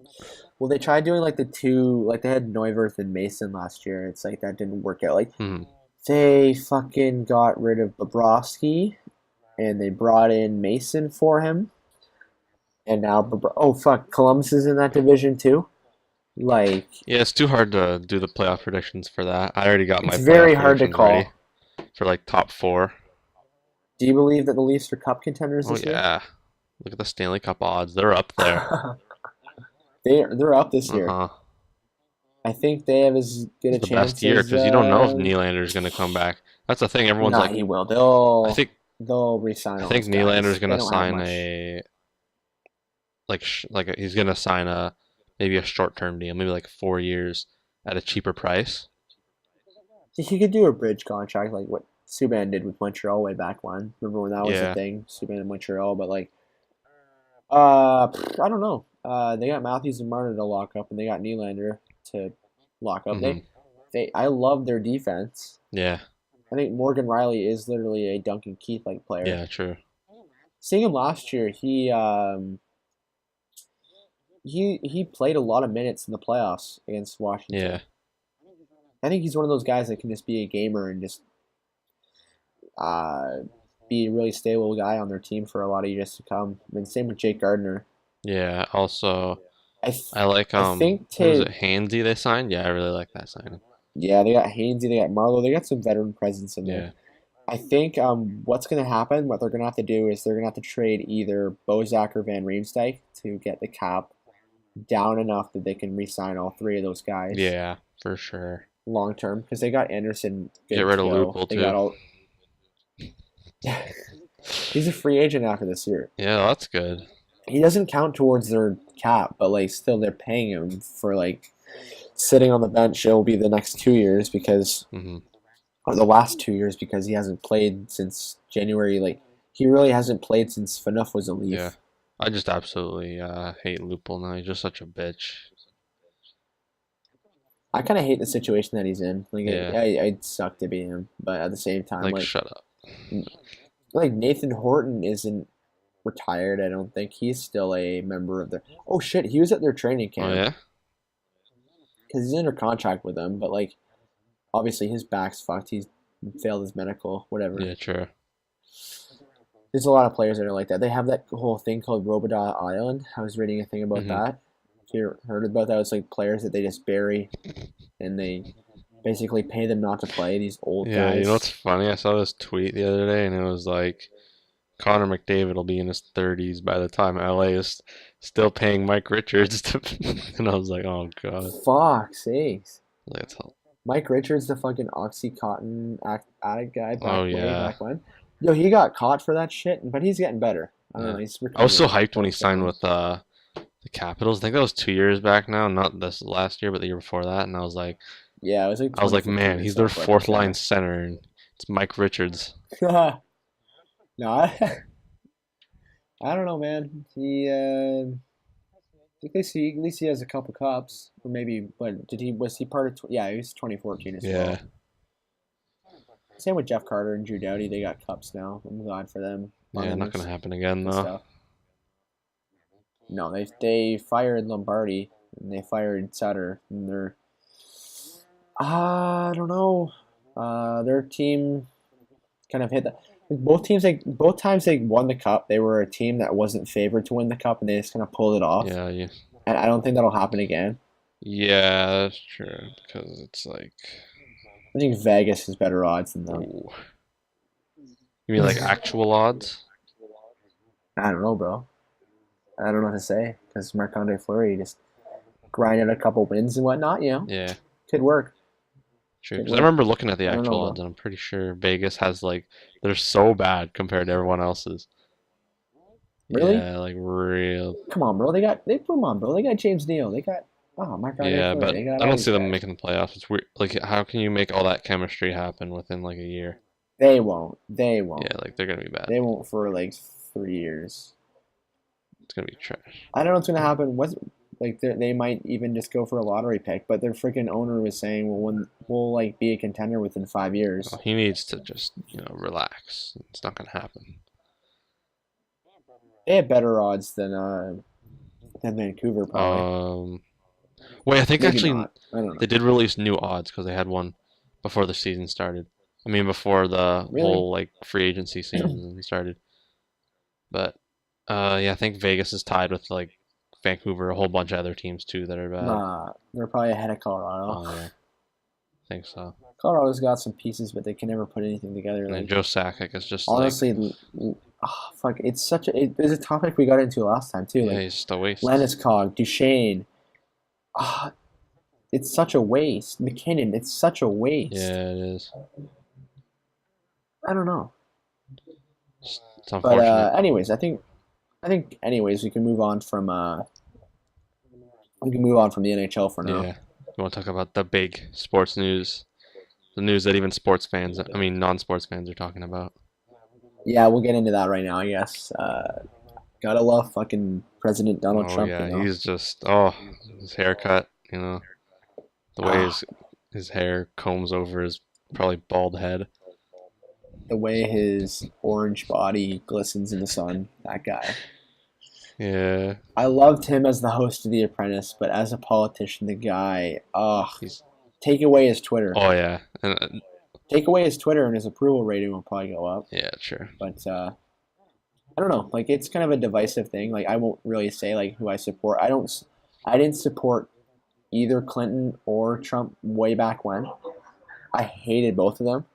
Well, they tried doing like the two, like they had Neuwirth and Mason last year. It's like that didn't work out. Like hmm. they fucking got rid of Bobrovsky and they brought in Mason for him, and now oh fuck, Columbus is in that division too. Like Yeah, it's too hard to do the playoff predictions for that. I already got it's my very playoff hard to predictions ready call. for like top four. Do you believe that the Leafs are Cup contenders Oh this year? yeah. Look at the Stanley Cup odds. They're up there. They're up this year. Uh-huh. I think they have as good This a is the best chance year as because you don't know if Nylander's going to come back. That's the thing. Everyone's nah. like, He will. I think They'll resign I all think those Nylander's guys. going They to don't have sign much. a he's going to sign a maybe a short-term deal, maybe like 4 years at a cheaper price. He could do a bridge contract like what Subban did with Montreal way back when. Remember when that was a Yeah. thing? Subban in Montreal, but like, I don't know. They got Matthews and Marner to lock up, and they got Nylander to lock up. Hmm. I love their defense. Yeah. I think Morgan Riley is literally a Duncan Keith like player. Yeah, true. Seeing him last year, he played a lot of minutes in the playoffs against Yeah. Washington. I think he's one of those guys that can just be a gamer and just uh, be a really stable guy on their team for a lot of years to come. And same with Jake Gardner. Yeah. Also, I th- I like I think who was it? to Hansy they signed? Yeah, I really like that signing. yeah, they got Hainsey, they got Marlowe, they got some veteran presence in there. Yeah. I think what's going to happen, what they're going to have to do is they're going to have to trade either Bozak or Van Riemsdyk to get the cap down enough that they can re-sign all three of those guys Yeah, for sure. long term because they got Anderson Get good rid to of go. Loophole They got too. all. He's a free agent after this year. Yeah, that's good. He doesn't count towards their cap, but like still they're paying him for like sitting on the bench. It'll be the next 2 years because Hmm. or the last 2 years because he hasn't played since January. Like he really hasn't played since Phaneuf was a Yeah. Leaf. I just absolutely hate Loophole now. He's just such a bitch. I kind of hate the situation that he's in. Like Yeah. I'd suck to be him, but at the same time, Like, shut up. like Nathan Horton isn't retired. I don't think he's still a member of their. Oh shit, he was at their training Oh camp yeah. because he's under contract with them. But like, obviously his back's fucked. He's failed his medical, whatever. Yeah, true. There's a lot of players that are like that. They have that whole thing called Robodot Island. I was reading a thing about Hmm. that. If you heard about that, it's like players that they just bury and they basically pay them not to play. These old Yeah, you know what's guys. funny? I saw this tweet the other day, and it was like Connor McDavid will be in his 30s by the time LA is still paying Mike Richards to, and I was like, oh god, Fuck sakes. like, that's all. Mike Richards, the fucking OxyContin addict guy Oh back way yeah. back when. Yo, he got caught for that shit, but he's getting better. I don't Yeah. know. He's I was so recovering. hyped when Poor he signed thing. with the Capitals. I think that was 2 years back now, not this last year, but the year before that. And Yeah, it was like I was like, 2015 man, or he's their so. But fourth line center, and it's Mike Richards. no, I don't know, man. I think at least he has a couple cups, or maybe. But was he part of? Yeah, he was 2014 as Yeah, well. Same with Jeff Carter and Drew Doughty. They got cups now. I'm glad for them. yeah, not gonna Islanders happen again and though. stuff. No, they fired Lombardi and they fired Sutter, and they're I don't know. Their team kind of hit the both times they won the cup, they were a team that wasn't favored to win the cup, and they just kind of pulled it off. Yeah, yeah, And I don't think that'll happen again. yeah, that's true. Because it's like, I think Vegas has better odds than them. ooh. You mean like actual odds? I don't know, bro. I don't know what to say because Marc-Andre Fleury just grinded a couple wins and whatnot. Yeah, Could work. true. Could Because I work. remember looking at the I don't know, actual odds, bro. and I'm pretty sure Vegas has like they're so bad compared to everyone else's. Really? Yeah, like real. Come on, bro. They put them on, bro. They got James Neal. They got Marc-Andre Yeah, Fleury. but They got I all don't these see them guys. making the playoffs. It's weird. Like, how can you make all that chemistry happen within like a year? They won't. They Yeah, won't. like they're gonna be bad. They won't for like 3 years. It's gonna be trash. I don't know what's gonna happen. What's like they might even just go for a lottery pick, but their freaking owner was saying, "Well, when we'll like be a contender within 5 years." He needs to just relax. It's not gonna happen. They have better odds than Vancouver, probably. Um, wait, I think Maybe actually not. I don't they know. did release new odds because they had one before the season started. I mean, before the Really? whole like free agency season started. But yeah, I think Vegas is tied with like Vancouver, a whole bunch of other teams too that are bad. Nah, they're probably ahead of Colorado. Oh yeah, I think so. Colorado's got some pieces, but they can never put anything together. And then Like Joe Sakic is just like, honestly, fuck, it's such a. It's a topic we got into last time too. yeah, Like he's just a waste. Landeskog, Duchesne. Ah, it's such a waste. McKinnon, it's such a waste. Yeah, it is. I don't know. It's But unfortunate. anyways, anyways we can move on from the NHL for now. Yeah. You want to talk about the big sports news? The news that even sports fans, I mean non-sports fans, are talking about. Yeah, we'll get into that right now, I guess. Gotta love fucking President Donald Oh Trump, yeah, he's just his haircut, the way Ah, his hair combs over his probably bald head. the way his orange body glistens in the sun, that guy. Yeah, I loved him as the host of The Apprentice, but as a politician, the guy, he's take away his Twitter. oh yeah, and Take away his Twitter and his approval rating will probably go up. yeah, sure. But I don't know. Like it's kind of a divisive thing. Like I won't really say like who I support. I didn't support either Clinton or Trump way back when. I hated both of them.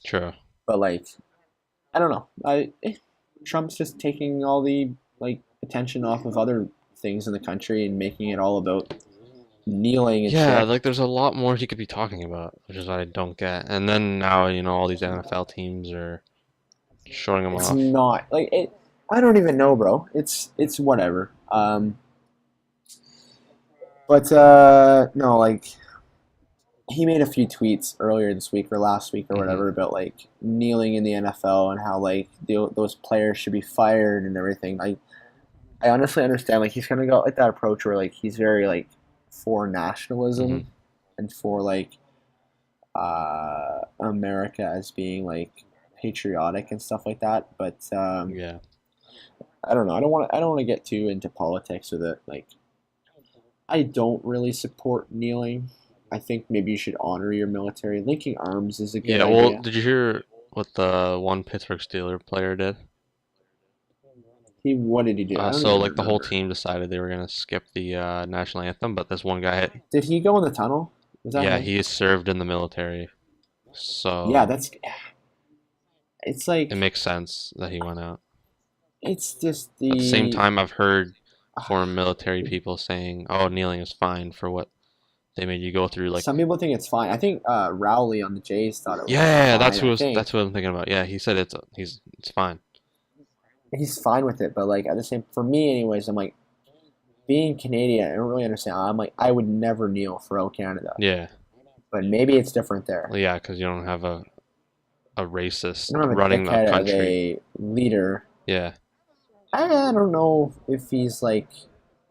True. But like I don't know. Trump's just taking all the like attention off of other things in the country and making it all about kneeling and Yeah, shit. like there's a lot more he could be talking about, which is what I don't get. And then now, all these NFL teams are showing him It's off. not like it. I don't even know, bro. It's whatever. But no, like he made a few tweets earlier this week or last week or Hmm. whatever about like kneeling in the NFL and how like those players should be fired and everything. Like I honestly understand. Like he's kind of got like that approach where like he's very like for Hmm. nationalism and for like America as being like patriotic and stuff like that. But Yeah. I don't know. I don't want to get too into politics with it. Like, I don't really support kneeling. I think maybe you should honor your military. Linking arms is a good Yeah, well, idea. did you hear what the one Pittsburgh Steeler player did? What did he do? I don't So even like the whole remember. team decided they were gonna skip the national anthem, but this one guy, Did he go in the tunnel? Was that yeah, him? he served in the military, Yeah, so it's it like makes sense that he went out. it's just At the same the time, I've heard former military people saying, "Oh, kneeling is fine for what they made you go through." Like, some people think it's fine. I think Rowley on the Jays thought it was yeah, fine. I think that's what I'm thinking about. Yeah, he said it's fine. he's fine with it, but like at the same for me anyways, I'm like being Canadian, I don't really understand. I'm like I would never kneel for O Canada. Yeah, But maybe it's different there. well, yeah, because you don't have a You racist don't have a running the dickhead of country. a leader. Yeah, I don't know if he's like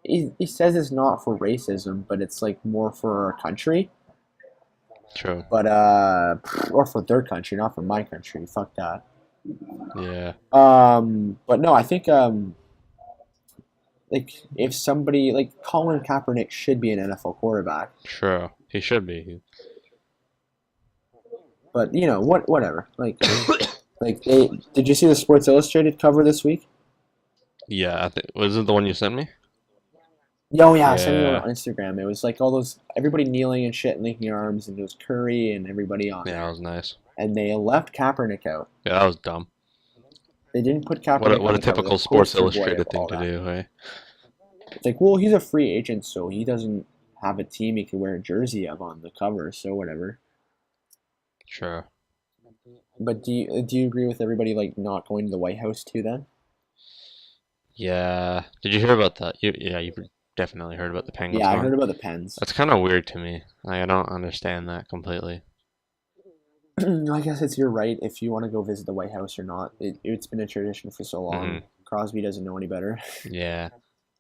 he says it's not for racism, but it's like more for our country. true. But or for their country, not for my country. Fuck that. Yeah, But no, I think like if somebody like Colin Kaepernick should be an NFL quarterback. true. He should be. But you know whatever. Like they did you see the Sports Illustrated cover this week? Yeah, I think was it the one you sent me? Oh yeah, I sent you on Yeah, Instagram. It was like all those everybody kneeling and shit and linking arms, and it was Curry and everybody on yeah, that there. was nice. And they left Kaepernick out. Yeah, that was dumb. They didn't put Kaepernick What on a the cover, the typical Sports poster boy of Illustrated thing all to that. do, hey? It's like, well, he's a free agent, so he doesn't have a team he can wear a jersey of on the cover, so whatever. Sure. But do you agree with everybody like not going to the White House too? Then Yeah. Did you hear about that? Yeah, you definitely heard about the Penguins yeah, I going. heard about the Pens. That's kind of weird to me. Like, I don't understand that completely. I guess it's your right if you want to go visit the White House or not. It's been a tradition for so long. Hmm. Crosby doesn't know any better. Yeah.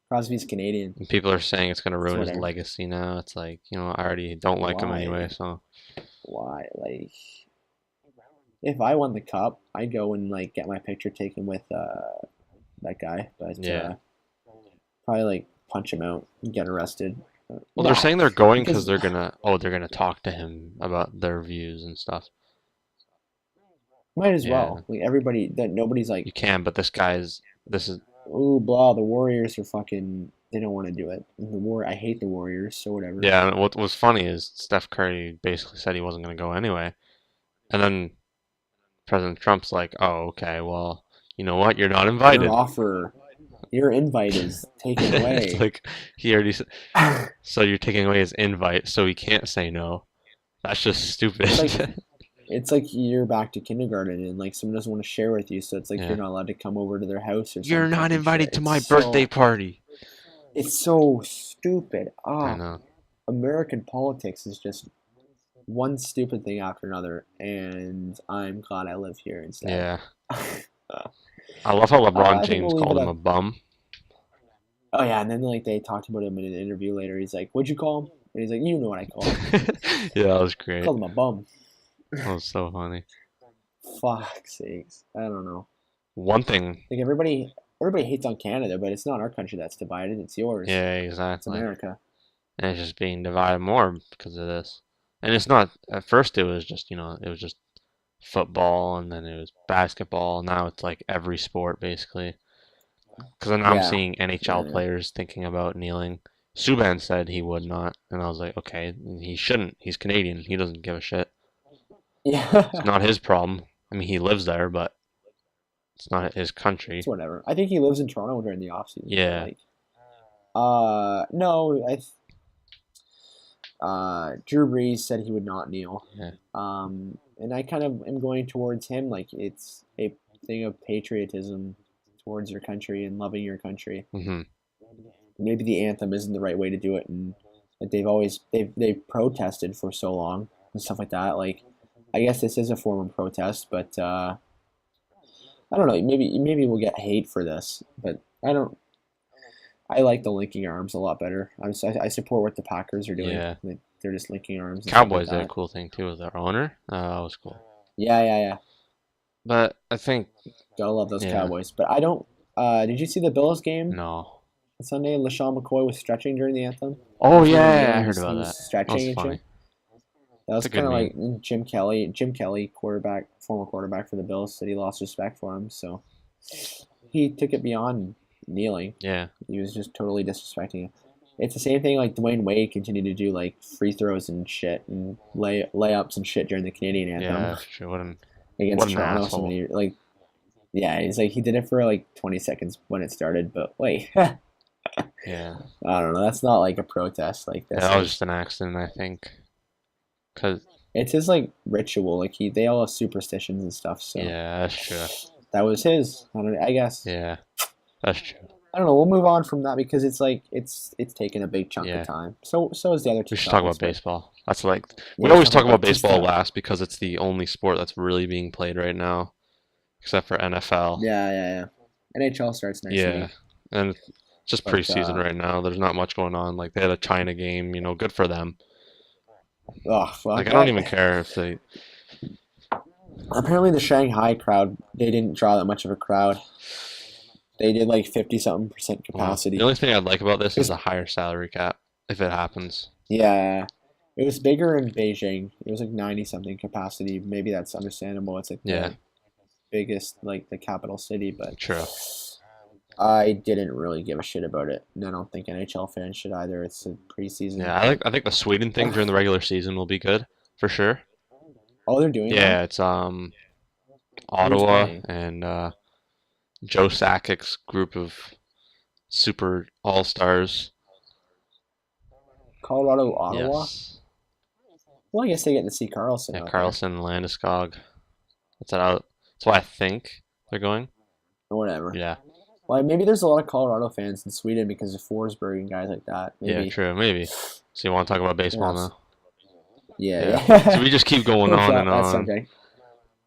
Crosby's Canadian. And people are saying it's gonna It's ruin his whatever. legacy now. It's like, I already don't like him anyway, Why? so Why? Like, if I won the cup, I'd go and like get my picture taken with that guy, but yeah. probably like punch him out and get arrested. Well, they're No, saying they're going because because they're gonna talk to him about their views and stuff. might as Yeah. well. Like everybody that nobody's You like, can, but this is ooh, blah. The Warriors are fucking. They don't want to do it. I hate the Warriors, so whatever. yeah, and what was funny is Steph Curry basically said he wasn't gonna go anyway. And then President Trump's like, "Oh, okay, well, you know what? You're not Your invited." offer, your invite is taken It's away. like he already said, so you're taking away his invite, so he can't say no. That's just It's like stupid. it's like you're back to kindergarten and like someone doesn't want to share with you, so it's like you're Yeah. not allowed to come over to their house or You're some not fucking shit. invited to my birthday party. It's so stupid. I Ah, know. American politics is just one stupid thing after another, and I'm glad I live here instead. Yeah. I love how LeBron I think James we'll leave called it him a up. bum. Oh yeah, and then like they talked about him in an interview later. He's like, "What'd you call him?" And he's like, "You know what I called him. Yeah, that was I great. called him a bum." That was so funny. Fuck sakes, I don't know. One thing, Like everybody hates on Canada, but it's not our country that's divided. It's yours. yeah, It's exactly. America. And it's just being divided more because of this. And it's not, at first it was just, it was just football and then it was basketball. Now it's like every sport basically. Because now I'm Yeah, seeing NHL yeah, players thinking about kneeling. Subban said he would not, and I was like, okay, he shouldn't. He's Canadian. He doesn't give a shit. It's yeah. not his problem. I mean, he lives there, but it's not his It's country. whatever. I think he lives in Toronto during the off season, but Yeah, like, no, Drew Brees said he would not kneel. yeah. And I kind of am going towards him. Like it's a thing of patriotism towards your country and loving your country. Hmm. Maybe the anthem isn't the right way to do it, and that they've protested for so long and stuff like that. Like, I guess this is a form of protest, but I don't know. Maybe we'll get hate for this, but I don't. I like the linking arms a lot better. I support what the Packers are doing. Yeah. Like, they're just linking arms and stuff like Cowboys did a that. cool thing too with their owner. That was cool. Yeah, yeah, yeah. But I think, Gotta love those yeah, Cowboys. But I don't. Did you see the Bills game No. on Sunday? LaShawn McCoy was stretching during the anthem. Oh Like he wasn't yeah, I kneeling, heard he about was that. That was stretching and funny. shit. That It's was a good kind of meme. like Jim Kelly. Jim Kelly, quarterback, former quarterback for the Bills, said he lost respect for him. So he took it beyond kneeling. Yeah. He was just totally disrespecting it. It's the same thing like Dwayne Wade continued to do like free throws and shit and layups and shit during the Canadian Yeah, anthem that's true. What against an Toronto. So asshole. many like yeah, he's like he did it for like 20 seconds when it started, but wait, I Yeah. don't know. That's not like a protest like Yeah, this that was is. just an accident, I think. Cause It's his like ritual. Like they all have superstitions and stuff. So yeah, that's true. that was his. I guess. Yeah, that's true. I don't know. We'll move on from that because it's like it's taken a big chunk of Yeah, time. So is the other we two should talk about topics. But baseball. That's like we yeah, always talk talk about about baseball Bautista. last because it's the only sport that's really being played right now, except for NFL. Yeah. NHL starts next Yeah, week, and it's just but preseason right now. There's not much going on. Like they had a China game, good for them. oh Like fuck! I don't even care if they. Apparently the Shanghai crowd they didn't draw that much of a crowd. They did like 50-something% Well, the capacity. only thing I'd like about this is It's a higher salary cap if it happens. yeah. It was bigger in Beijing. It was like 90-something capacity. Maybe that's understandable. It's like Yeah, the biggest, like the capital city, but true. I didn't really give a shit about it. And I don't think NHL fans should either. It's a preseason. Yeah, I think the Sweden thing during the regular season will be good for sure. Oh, they're doing one? Yeah, it's Who's Ottawa playing? and Joe Sakic's group of super all stars. Colorado, Ottawa? Yes. Well, I guess they get to see Carlson Yeah, out there. Carlson and Landeskog. That's why I think they're going. Or whatever. Yeah. Well, maybe there's a lot of Colorado fans in Sweden because of Forsberg and guys like that. Yeah, Maybe. true. Maybe. So you want to talk about baseball Yes. now? Yeah, Yeah. So yeah. we just keep going We'll on and drop that on. subject.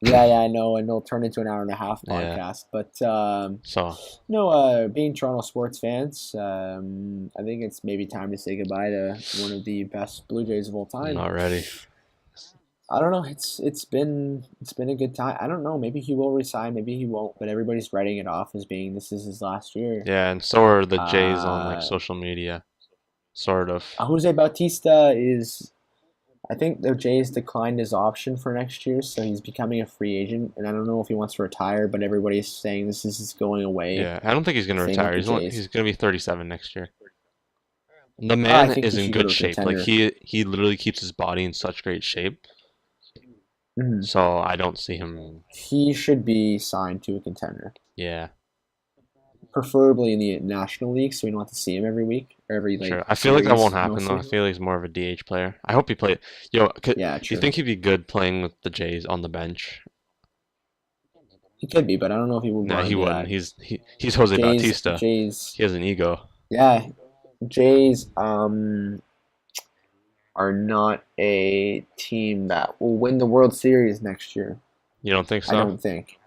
Yeah, I know, and it'll turn into an hour and a half Yeah. podcast. But So being Toronto sports fans, I think it's maybe time to say goodbye to one of the best Blue Jays of all I'm time. not ready. I don't know. It's been a good time. I don't know. Maybe he will resign. Maybe he won't. But everybody's writing it off as being this is his last year. Yeah, and so are the Jays on like Uh, social media, sort of. Jose Bautista is. I think the Jays declined his option for next year, so he's becoming a free agent. And I don't know if he wants to retire, but everybody's saying this is his going away Yeah, I don't think he's gonna thing with retire. the He's Jays. gonna be 37 next year. The I man think is he in should go good to a shape. Like contender. he literally keeps his body in such great shape. Mhm. So I don't see him. He should be signed to a contender, Yeah, preferably in the National League, so we don't have to see him every week or every like sure. I feel like that won't series happen though. I mostly. feel like he's more of a DH player. I hope he play. Do Yeah, you true. think he'd be good playing with the Jays on the bench? He could be, but I don't know if he would No, want to he do wouldn't. that. He's Jose Jays, Bautista. Jays, He has an ego. yeah, Jays are not a team that will win the World Series next year. You don't think I so? don't think.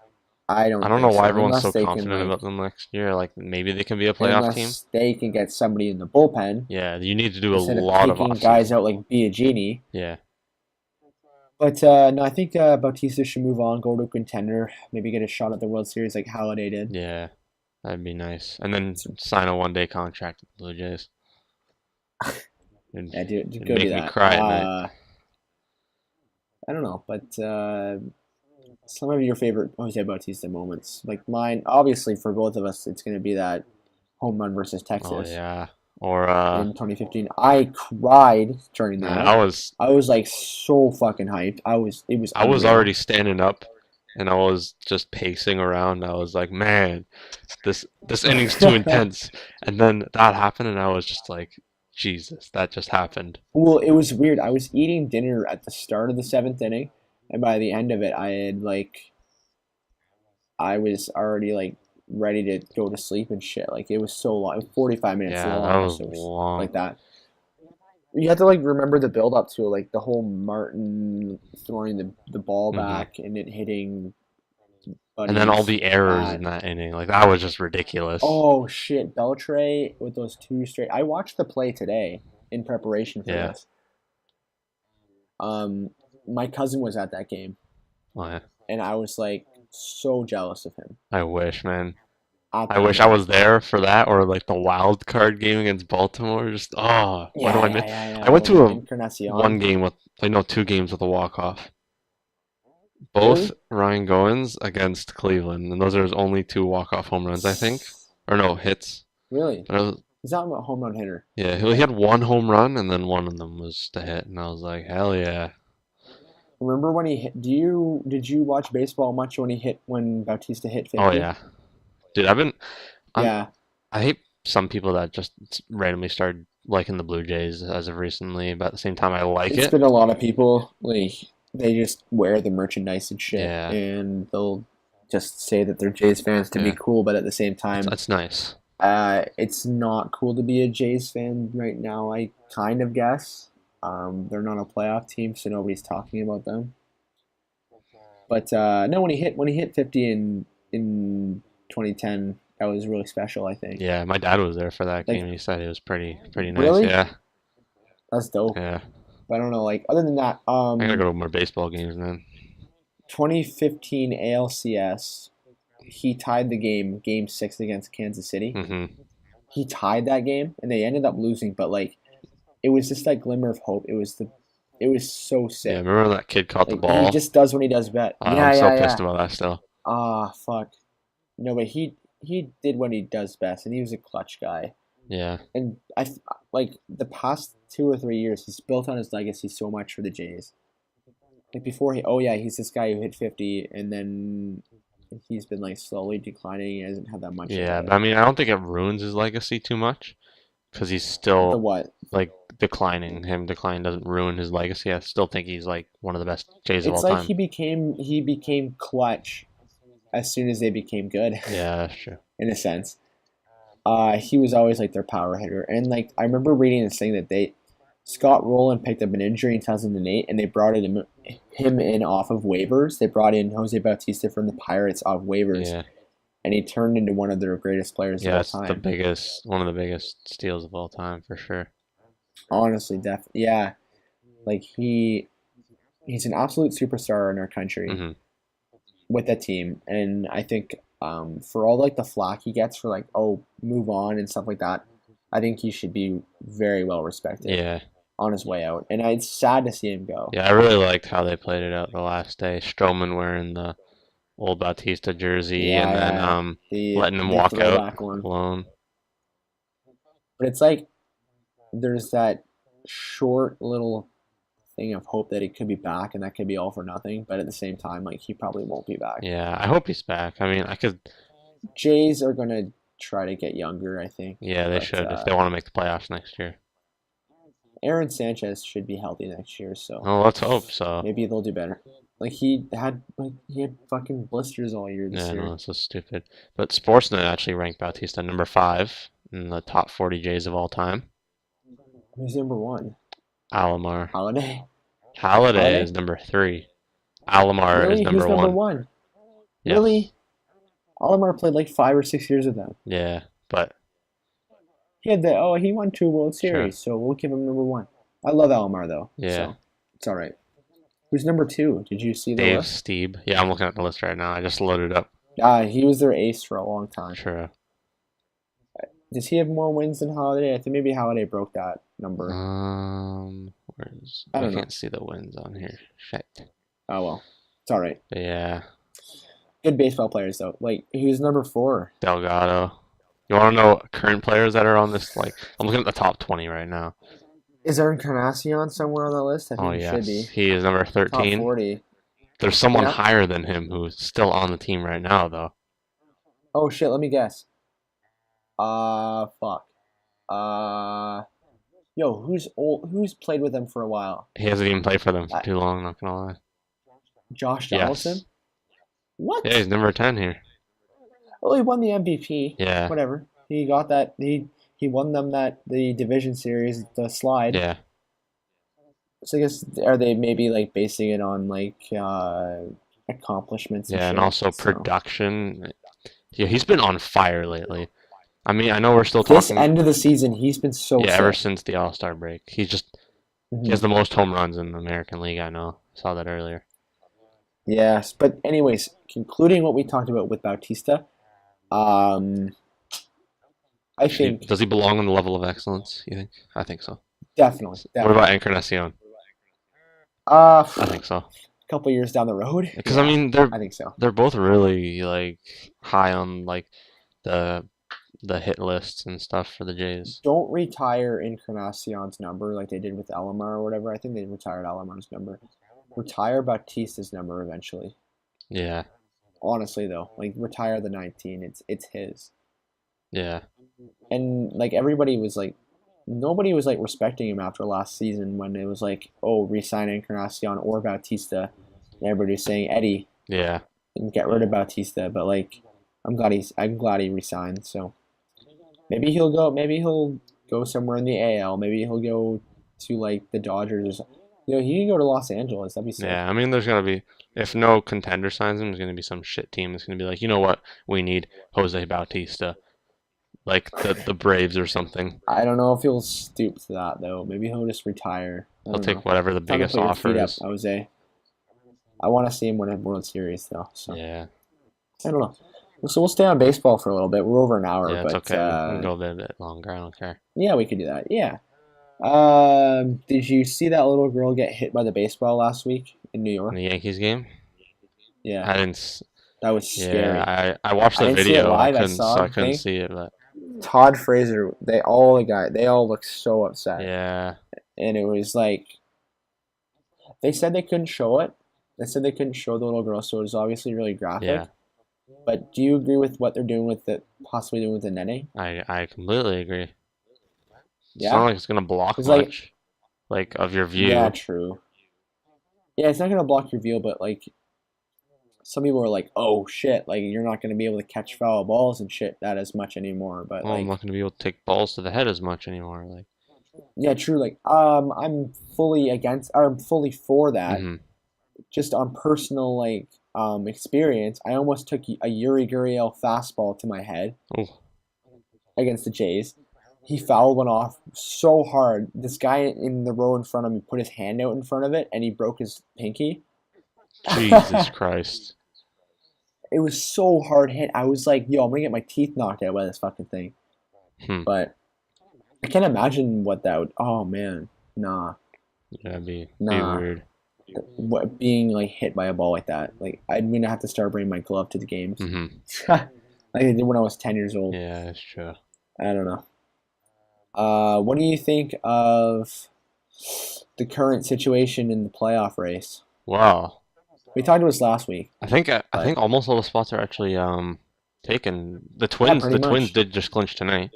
I I don't don't know think why so everyone's unless so they can confident like about them next year. Like maybe they can be a playoff team. unless they can get somebody in the bullpen Yeah, you need to do a instead of lot of taking guys offseason. out like Biagini. Yeah, But no, I think Bautista should move on, go to a contender, maybe get a shot at the World Series like Halladay did. yeah, that'd be nice. And then sign a 1 day contract with the Blue Jays. It'd, Yeah, it'd go do make me that. cry at night. I don't know, but some of your favorite Jose Bautista moments, like mine, obviously for both of us, it's going to be that home run versus Oh Texas yeah. Or in 2015. I cried during man, that. I was like so fucking hyped. It was I was unreal. already standing up and I was just pacing around. I was like, man, this inning's too intense. And then that happened and I was just like, Jesus, that just happened. Well, it was weird. I was eating dinner at the start of the seventh inning, and by the end of it, I was already like ready to go to sleep and shit. Like it was so long, it was 45 minutes Yeah, that long, was so it was long. like that. You have to like remember the build up to it, like the whole Martin throwing the ball hmm back and it hitting And then all Buddy's the errors in bat. that inning, like that was just ridiculous. Oh shit, Beltray with those two straight. I watched the play today in preparation for Yeah. this. My cousin was at that game, Oh, yeah. and I was like so jealous of him. I wish, man. at I that wish I game. was there for that or like the wild card game against Baltimore. Just why do Yeah, I yeah, miss? yeah, I yeah. went When to a one Encarnacion. game with I know 2 games with a walk off. Both Really? Ryan Goins against Cleveland, and those are his only 2 walk-off home runs, I think, or no hits. Really? But He's not a home run hitter. yeah, he had 1 home run, and then one of them was the hit, and I was like, hell yeah. Remember when he hit? Did you watch baseball much when Bautista hit Oh 50? yeah, dude, I'm Yeah, I hate some people that just randomly started liking the Blue Jays as of recently, but at the same time, I like it's it. been a lot of people like they just wear the merchandise and shit, Yeah, and they'll just say that they're Jays fans to be yeah, cool, but at the same time, it's nice. it's not cool to be a Jays fan right now. I kind of guess they're not a playoff team, so nobody's talking about them. But no, when he hit 50 in 2010, that was really special. I think. Yeah, my dad was there for that game. Like And he said it was pretty nice. really, Yeah, that's dope. yeah. But I don't know. Like other than that, I gotta go to more baseball games, man. 2015 ALCS, he tied the game 6 against Kansas City. Hmm. He tied that game, and they ended up losing. But like, it was just that glimmer of hope. It was so Yeah, sick. remember when that kid caught the Like he ball? just does what he does best. I'm Yeah, so yeah, pissed yeah. about that still. Ah, fuck. No, but he did what he does best, and he was a clutch guy. Yeah, And like the past 2 or 3 years, he's built on his legacy so much for the Jays. Like before oh yeah, he's this guy who hit 50, and then he's been like slowly declining. He hasn't had that much of yeah. a But I mean, I don't think it ruins his legacy too much because he's the still what? like declining. Him declining doesn't ruin his legacy. I still think he's like one of the best Jays of all It's like time. he became clutch as soon as they became good, Yeah, that's true. in a sense. He was always like their power hitter, and like I remember reading this thing that Scott Rowland picked up an injury in 2008, and they brought him in off of waivers. They brought in Jose Bautista from the Pirates off waivers, Yeah, and he turned into one of their greatest players of yeah. all It's the time. biggest, one of the biggest steals of all time for sure. Honestly, yeah, like he's an absolute superstar in our country Hmm. with that team, and I think for all like the flack he gets for like move on and stuff like that, I think he should be very well respected Yeah, on his way out, and it's sad to see him go. yeah. I really liked how they played it out the last day. Stroman wearing the old Bautista jersey, Yeah, and yeah, then yeah. The letting him the walk out throwback one, alone. but it's like there's that short little thing of hope that he could be back, and that could be all for nothing. But at the same time, like he probably won't be back. Yeah, I hope he's back. I mean, I could. Jays are gonna try to get younger, I think, Yeah, they but should if they want to make the playoffs next year. Aaron Sanchez should be healthy next year, so Oh, let's hope so. maybe they'll do better. Like he had fucking blisters all year this Yeah, no, year. it's so stupid. But Sportsnet actually ranked Bautista number 5 in the top 40 Jays of all time. Who's number one? Alomar. Holiday. Halladay is Holiday. number 3. Alomar is Really? Who's number number 1. one? Yes. Really? Olimar played like 5 or 6 years with them. Yeah, but He won 2 World sure. Series, so we'll give him number one. I love Alomar though, Yeah. so it's all right. Who's number two? Did you see the Dave list? Steeb. Yeah, I'm looking at the list right now. I just loaded up. He was their ace for a long time. Sure. Does he have more wins than Holiday? I think maybe Holiday broke that number. Where's I I don't know. can't see the wins on here. Shit. Oh well, it's all right. But yeah, Good baseball players though. Like who's number four? Delgado. You want to know current players that are on this? Like, I'm looking at the top 20 right now. Is there Encarnacion somewhere on the list? I Oh, think he should be. yes. He is number Top 13. 40. There's someone Yeah. higher than him who's still on the team right now, though. Oh shit, let me guess. Fuck. Yo, who's old? Who's played with them for a while? He hasn't even played for them for Uh, too long, not gonna lie. Josh Yes. Donaldson? What? Yeah, he's number 10 here. Oh, he won the MVP. Yeah. Whatever. He got that. He won them the division series, the slide. Yeah. So I guess are they maybe like basing it on like accomplishments? Yeah, and shit? also So production. Yeah, he's been on fire lately. I mean, I know we're still this talking. end of the season, he's been so Yeah, ever sick. since the All-Star break. He Mhm. has the most home runs in the American League, I know. I saw that earlier. Yes, but anyways, concluding what we talked about with Bautista, Um, I think Does he belong on the level of excellence? You think? I think so. definitely, What about definitely. Encarnacion? I A think so. couple years down the road, Because I yeah, mean, they're I think so. they're both really like high on like the the hit lists and stuff for the Jays. Don't retire Encarnacion's number like they did with Elamar or whatever. I think they retired Elamar's number. Retire Bautista's number eventually. Yeah, Honestly, though, like retire the 19. It's his. yeah, And like everybody was like, nobody was like respecting him after last season when it was like, oh, resign Encarnacion or Bautista, and everybody was saying Eddie yeah, and get rid of Bautista. But like, I'm glad he resigned. So maybe he'll go. Maybe he'll go somewhere in the AL. Maybe he'll go to like the Dodgers or something. He can go to Los Angeles. That'd be sick. yeah. I mean, there's gonna be if no contender signs him, there's gonna be some shit team that's gonna be like, you know what, we need Jose Bautista, like the Braves or something. I don't know if he'll stoop to that though. Maybe he'll just retire. I He'll don't take know. whatever the Time to biggest put your offer feet up, is. Jose. I want to see him win a World Series though. So Yeah, I don't know. So we'll stay on baseball for a little bit. We're over an hour, yeah, it's but okay. We can go a bit longer. I don't care. yeah, we could do that. Yeah. Did you see that little girl get hit by the baseball last week in New In York? the Yankees game, Yeah, I didn't. that was Yeah, scary. I watched I the didn't see it video. live. I So saw I the couldn't thing. see it, but Todd Frazier, they all looked so upset, yeah, and it was like they said they couldn't show it. They said they couldn't show the little girl, so it was obviously really yeah. graphic. But do you agree with what they're doing with it, possibly doing with the netting? I completely agree. It's not Yeah, like it's gonna block because like, much, like of your yeah, view. true. Yeah, it's not gonna block your view, but like some people are like, "Oh shit!" Like you're not gonna be able to catch foul balls and shit that as much anymore. But Oh, I'm not like, gonna be able to take balls to the head as much anymore. Like, yeah, true. Like, I'm fully against, or I'm fully for that. mm-hmm. Just on personal like experience, I almost took a Yuri Gurriel fastball to my head Oh, against the Jays. He fouled one off so hard. This guy in the row in front of me put his hand out in front of it, and he broke his pinky. Jesus Christ. It was so hard hit. I was like, yo, I'm gonna get my teeth knocked out by this fucking thing. Hmm. But I can't imagine what that would. Oh man, nah, Yeah, be nah. weird. What being like hit by a ball like that? Like I'm gonna have to start bringing my glove to the games, Mm-hmm. like I did when I was 10 years old. Yeah, that's true. I don't know. What do you think of the current situation in the playoff race? Wow. We talked about this last week, I but think almost all the spots are actually taken. yeah, pretty The Twins much did just clinch tonight.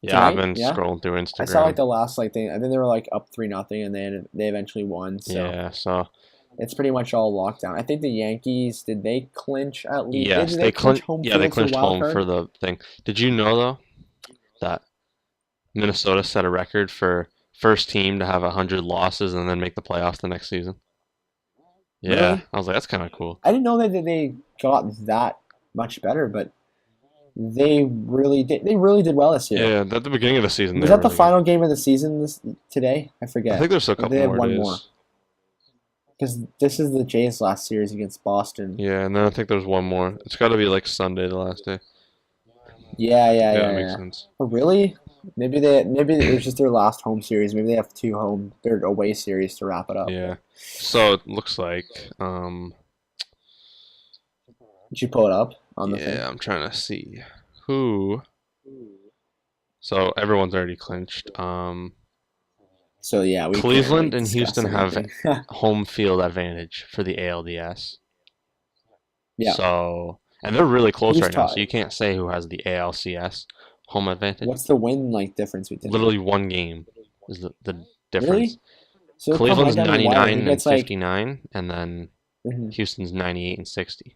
Yeah, I've tonight. been Yeah, scrolling through I saw like Instagram. the last like thing. I think they were like up 3-0, and they eventually won. So Yeah, so it's pretty much all locked down. I think the Yankees did they clinch at least? yes, Did they clinch home yeah, they field for the clinched wild home for card? the thing. Did you know though that Minnesota set a record for first team to have 100 losses and then make the playoffs the next season? Yeah, Really? I was like, that's kind of cool. I didn't know that they got that much better, but they really did. They really did well this year. Yeah, at the beginning of the season Was they were that the really good. final game of the season today? I I forget. think there's a Or did they couple have more one more? days. Because this is the Jays' last series against Boston. Yeah, and then I think there's one more. It's got to be like Sunday, the last day. Yeah, yeah, Yeah, that yeah, makes yeah. sense. Oh, really? Maybe it was just their last home series. Maybe they have their away series to wrap it up. Yeah. So it looks like, Did you pull it up on the thing? yeah, I'm trying to see who. So everyone's already clinched. So yeah, we can't really Cleveland and discuss Houston have anything. home field advantage for the ALDS. Yeah. So, and they're really close Who's right now, so tied? you can't say who has the ALCS home advantage. What's the win like difference between them? Literally one game is the difference. Really? So it'll come right Cleveland's down to the wire. Who 99 and gets like? 59, and then Mhm. Houston's 98 and 60.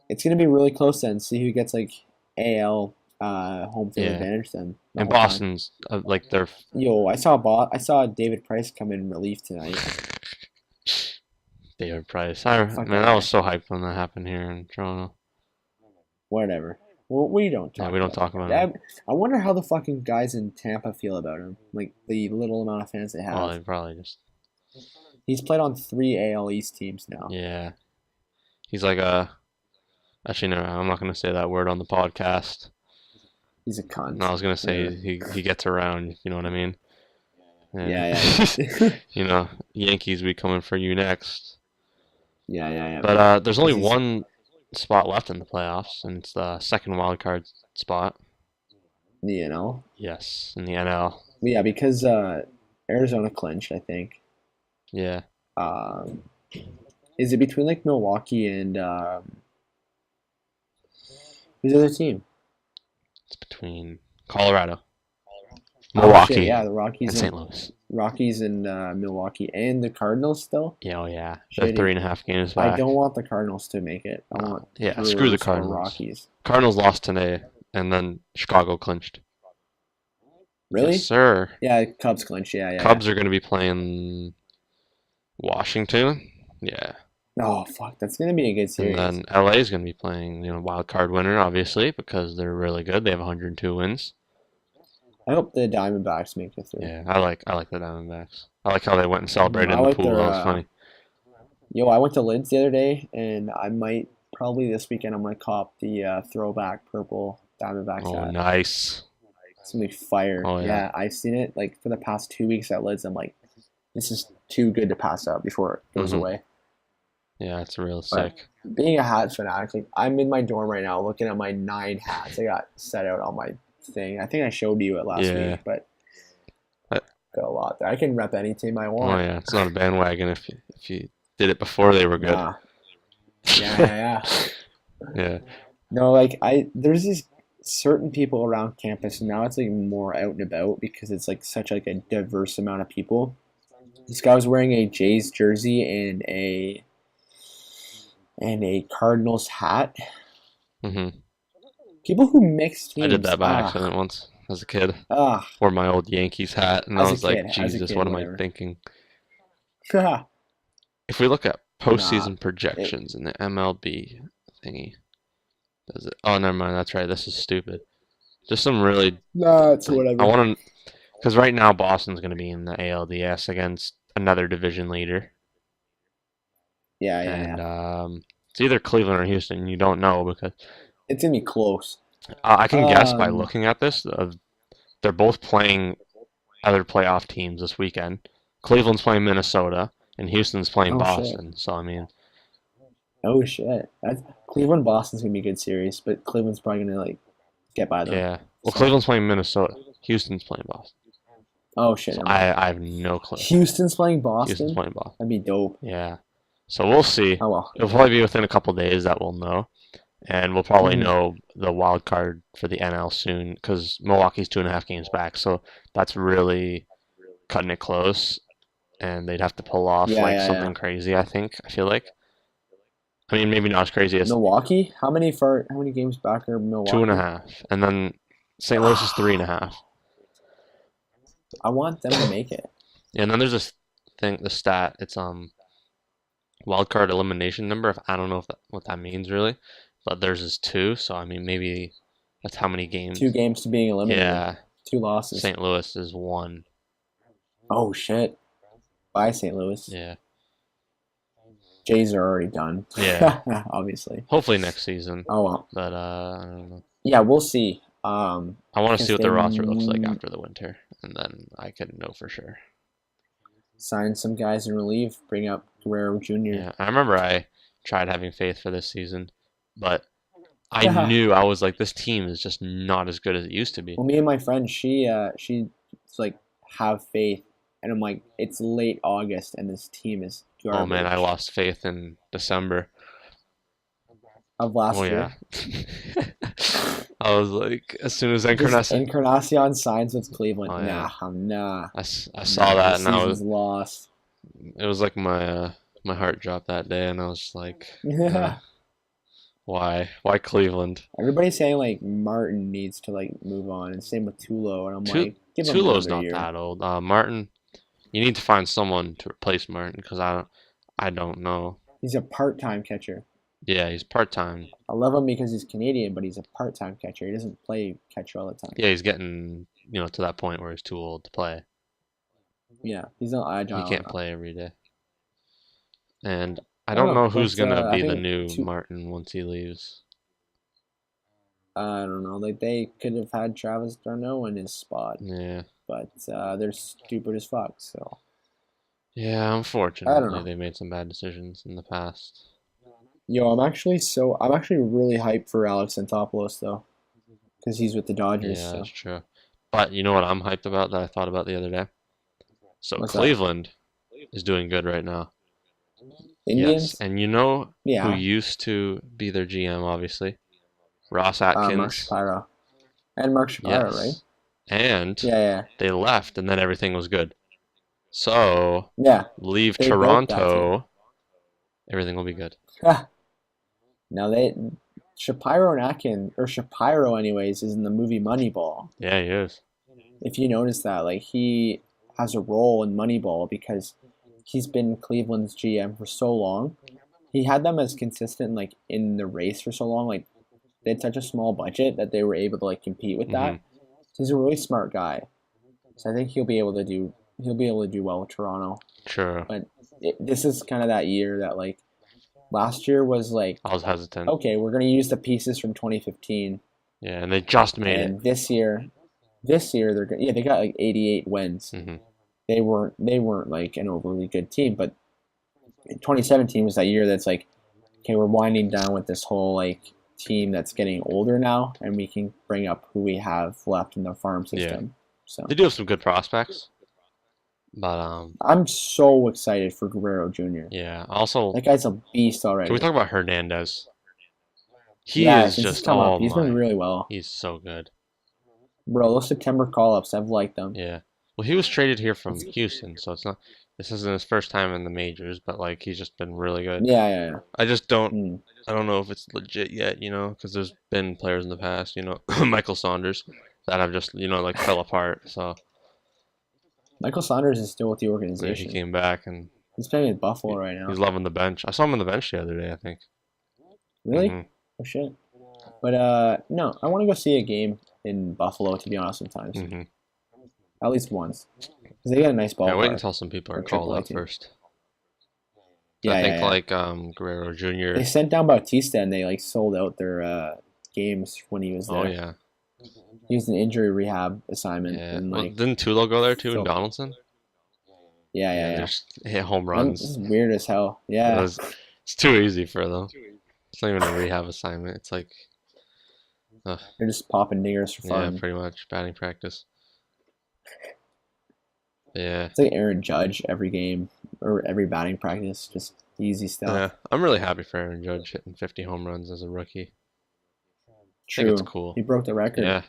It's gonna be really close then. See who gets like AL home field Yeah. advantage then the And whole time. Boston's like they're Yo, I saw David Price come in relief tonight. David Price. Fuck Man, that I guy. was so hyped when that happened here in Toronto. Whatever. Well, we don't Yeah, talk we don't about talk him. about him. I wonder how the fucking guys in Tampa feel about him. Like the little amount of fans they Well, have. they probably just He's played on 3 AL East teams now. yeah. He's like a Actually, no, I'm not gonna say that word on the podcast. He's a No, cunt. I was gonna say Yeah, he gets around. You know what I mean? Yeah. yeah, yeah. You know, Yankees be coming for you next. Yeah, yeah, yeah. But there's only Because he's, one spot left in the playoffs, and it's the second wild card spot. you know. Yes, in the NL. Yeah, because Arizona clinched, I think. Yeah, Um, is it between like Milwaukee and who's the other team? it's between Colorado, Oh shit, Milwaukee, yeah, the and St. Louis. Rockies and Milwaukee and the Cardinals still. Yeah, oh yeah, they're Shitty. 3.5 games I back. don't want the Cardinals to make it. I want Yeah, screw the Brewers or Cardinals. Rockies. Cardinals lost today, and then Chicago clinched. Yes, Really? sir. Yeah, Cubs clinch. Yeah, yeah, yeah. Cubs are going to be playing Washington. Yeah. Oh fuck, that's gonna be a good And series. then LA is going to be playing, wild card winner, obviously, because they're really good. They have 102 wins. I hope the Diamondbacks make it through. Yeah, I like the Diamondbacks. I like how they went and celebrated I in the like pool. their. That was funny. I went to Lids the other day, and I might probably this weekend. I'm gonna cop the throwback purple Diamondbacks Oh, hat. nice. It's gonna be fire. Oh yeah. Yeah, I've seen it like for the past 2 weeks at Lids. I'm like, this is too good to pass up before it goes hmm away. Yeah, it's real But sick. being a hat fanatic, like I'm in my dorm right now looking at my 9 hats I got set out on my thing. I think I showed you it last Yeah. week, but Uh, got a lot there. I can rep any team I Oh want. yeah, it's not a bandwagon if you did it before they were good. Nah. Yeah, yeah, yeah. Yeah. No, like there's these certain people around campus and now it's like more out and about because it's like such like a diverse amount of people. This guy was wearing a Jays jersey and a Cardinals hat. hmm People who mix I did teams, that by accident once as a kid. ah, Wore my old Yankees hat, and I was like, as a Jesus, kid, what am I whatever. thinking? If we look at Nah, postseason it, projections in the MLB thingy, does it? Oh, never mind. That's right. This is stupid. Just some really nah, it's like I whatever. want to because right now Boston's going to be in the ALDS against another division leader, Yeah, yeah, and yeah. it's either Cleveland or Houston. You don't know because It's gonna be close. I can guess by Um, looking at this. They're both playing other playoff teams this weekend. Cleveland's playing Minnesota, and Houston's playing oh shit. Boston. So I mean, Oh shit. That's Cleveland Boston's gonna be a good series, but Cleveland's probably gonna like get by them. yeah. Well, So Cleveland's playing Minnesota. Houston's playing Boston. oh shit, So never mind. I have no clue. Houston's playing Houston's Boston? playing Boston. That'd be dope. Yeah. So we'll see. Oh well. It'll probably be within a couple days that we'll know, and we'll probably Hmm. know the wild card for the NL soon because Milwaukee's 2.5 games back. So that's really cutting it close, and they'd have to pull off Yeah, like yeah, yeah. something crazy. I feel like. I mean, maybe not as crazy as Milwaukee? How many games back are two and a Milwaukee? half, and then St. Louis is 3.5. I want them to make it. Yeah, and then there's this thing, the stat. It's wild card elimination number. I don't know what that means really, but theirs is two. So I mean, maybe that's how many Two games. games to being eliminated. Yeah, 2 losses. St. Louis is one. Oh shit. Bye, St. Louis. Yeah, Jays are already done. yeah. Obviously. Hopefully next season, Oh well. but I don't know. Yeah, we'll see. I want to see Because what they the roster looks like after the winter, and then I can know for sure. sign some guys in relief, bring up Guerrero Jr. Yeah, I remember I tried having faith for this season, but I knew I was like, this team is just not as good as it used to be. Well, me and my friend, she's like, have faith, and I'm like, it's late August, and this team is garbage. Oh man, I lost faith in December. Of last Oh year. yeah. I was like, as soon as Just Encarnacion, Encarnacion signs with Cleveland. oh yeah, Nah. I saw that The and season's lost. it was like my heart dropped that day, and I was like, why Cleveland? Everybody's saying like Martin needs to like move on, and same with Tulo, and I'm like, give him Tulo's another not year. that old. Martin, you need to find someone to replace Martin because I don't know. He's a part-time catcher. Yeah, he's part time. I love him because he's Canadian, but he's a part-time catcher. He doesn't play catcher all the time. Yeah, he's getting to that point where he's too old to play. Yeah, he's not agile He can't enough. play every day. And I I don't don't know, know who's but gonna I be the think new Martin once he leaves. I don't know. Like they could have had Travis Darno in his spot, Yeah. but they're stupid as fuck. So Yeah, I don't unfortunately, know. they made some bad decisions in the past. Yo, I'm actually really hyped for Alex Anthopoulos though, because he's with the Dodgers. Yeah, that's So true. But you know what I'm hyped about that I thought about the other day? So what's that? Cleveland is doing good right now. Yes, Indians? and you know who Yeah, used to be their GM, obviously? Ross Mark Atkins. Shapiro and Mark Shapiro, right? Yes. And Yeah, yeah, they left, and then everything was good. So yeah. leave They built that team. Toronto, everything will be good. Now they Shapiro and Atkin or Shapiro anyways is in the movie Moneyball. Yeah, he is. If you notice that, like he has a role in Moneyball because he's been Cleveland's GM for so long. He had them as consistent like in the race for so long. Like they had such a small budget that they were able to like compete with Hmm. that. He's a really smart guy. So I think he'll be able to do well with Toronto. True. But this is kind of that year that like last year was like I was hesitant. okay, we're gonna use the pieces from 2015, Yeah, and they just made it. and this year they got like 88 wins. Hmm. They weren't like an overly good team, but 2017 was that year that's like okay, we're winding down with this whole like team that's getting older now, and we can bring up who we have left in the farm Yeah, system. So they do have some good prospects, but I'm so excited for Guerrero Jr. yeah. Also, That guy's a beast can we already. talk about Hernandez? He Yeah, is since he's just, come up, oh he's been my, really well. he's so good. Bro, those September call ups, I've liked them. Yeah. Well, he was traded here from Houston, so it's not. This isn't his first time in the majors, but like he's just been really good. Yeah, yeah, yeah. I just don't. Mm. I don't know if it's legit yet, because there's been players in the past, Michael Saunders, that have just, like fell apart. So Michael Saunders is still with the yeah, he organization. came back and He's playing with Buffalo he, right he's now. loving the bench. I saw him on the bench the other day, I think. Really? Hmm. Oh shit. But no, I want to go see a game in Buffalo to be honest. Sometimes, Hmm. at least once, because they got a nice Yeah, wait ballpark until some people for are a called AAA up team. first. I Yeah, yeah, think yeah. like Guerrero They Jr. sent down Bautista and they like sold out their games when he was Oh there. yeah, He was an injury rehab assignment yeah. and Well, like didn't Tulo go there too in so. Donaldson? Yeah, Yeah, yeah, they yeah. just hit home And this runs. is weird as hell. It Yeah, was, it's too easy for them. It's not even a rehab assignment. It's like, uh, they're just popping dingers for yeah, fun. pretty much batting practice. Yeah, It's like Aaron Judge every game or every batting practice, just easy yeah. stuff. I'm really happy for Aaron Judge hitting 50 home runs as a rookie. I think it's True, cool. he broke the record, Yeah,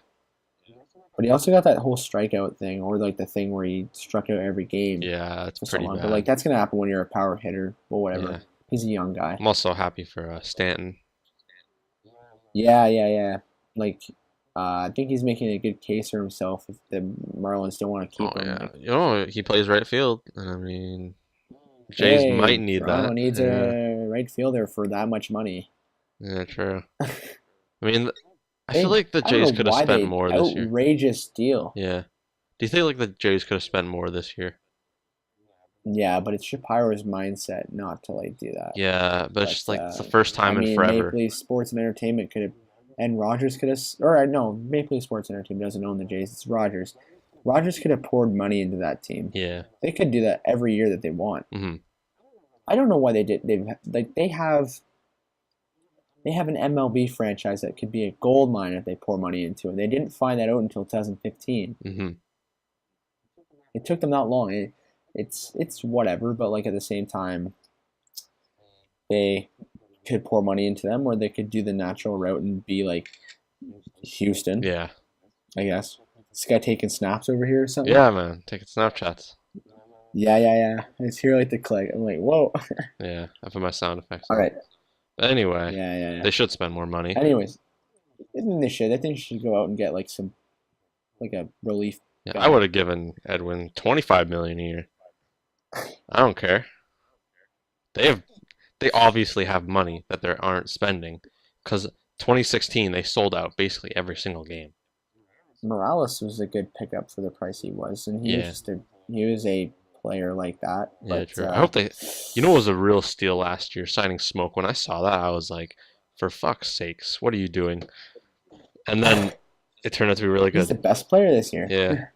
but he also got that whole strikeout thing, or like the thing where he struck out every game yeah, it's for so pretty long. But like bad. that's gonna happen when you're a power hitter, but whatever. Yeah, He's a young guy. I'm also happy for Stanton. Yeah, yeah, yeah. Like, I think he's making a good case for himself if the Marlins don't want to Oh keep him. yeah, Like, he plays right field, and I mean, Jays might hey, need Toronto that. needs Yeah, a right fielder for that much money. yeah, true. I mean, I feel They, like the I don't know Jays could have why spent they more this year. outrageous deal. Yeah. Do you think like the Jays could have spent more this year? Yeah, but it's Shapiro's mindset not to like do that. Yeah, but it's But just like it's the first I time in mean, forever. Maple Leaf Sports and Entertainment could have, and Rogers could have, or no, Maple Leaf Sports and Entertainment doesn't own the Jays. It's Rogers. Rogers could have poured money into that team. Yeah. They could do that every year that they want. Hmm. I don't know why they did. They have an MLB franchise that could be a gold mine if they pour money into it. They didn't find that out until 2015. Hmm. It took them that long. It's whatever, but like at the same time, they could pour money into them, or they could do the natural route and be like Houston, Yeah. I guess. This guy taking snaps over here or something. Yeah, man. Taking Snapchats. Yeah, yeah, yeah. I just hear like the click. I'm like, whoa. Yeah. I put my sound effects All on. right. But anyway, Yeah, yeah, yeah. they should spend more money. Anyways, I think they should. I think they should go out and get like some, like a relief Yeah, I guy. would have given Edwin 25 million a year. I don't care. They have, they obviously have money that they aren't spending, because 2016 they sold out basically every single game. Morales was a good pickup for the price he was, and Yeah. he was a player like that. Yeah, But true. I hope they. You know, what was a real steal last year signing Smoke. When I saw that, I was like, for fuck's sakes, what are you doing? and then it turned out to be really He's the good. best player this year. Yeah.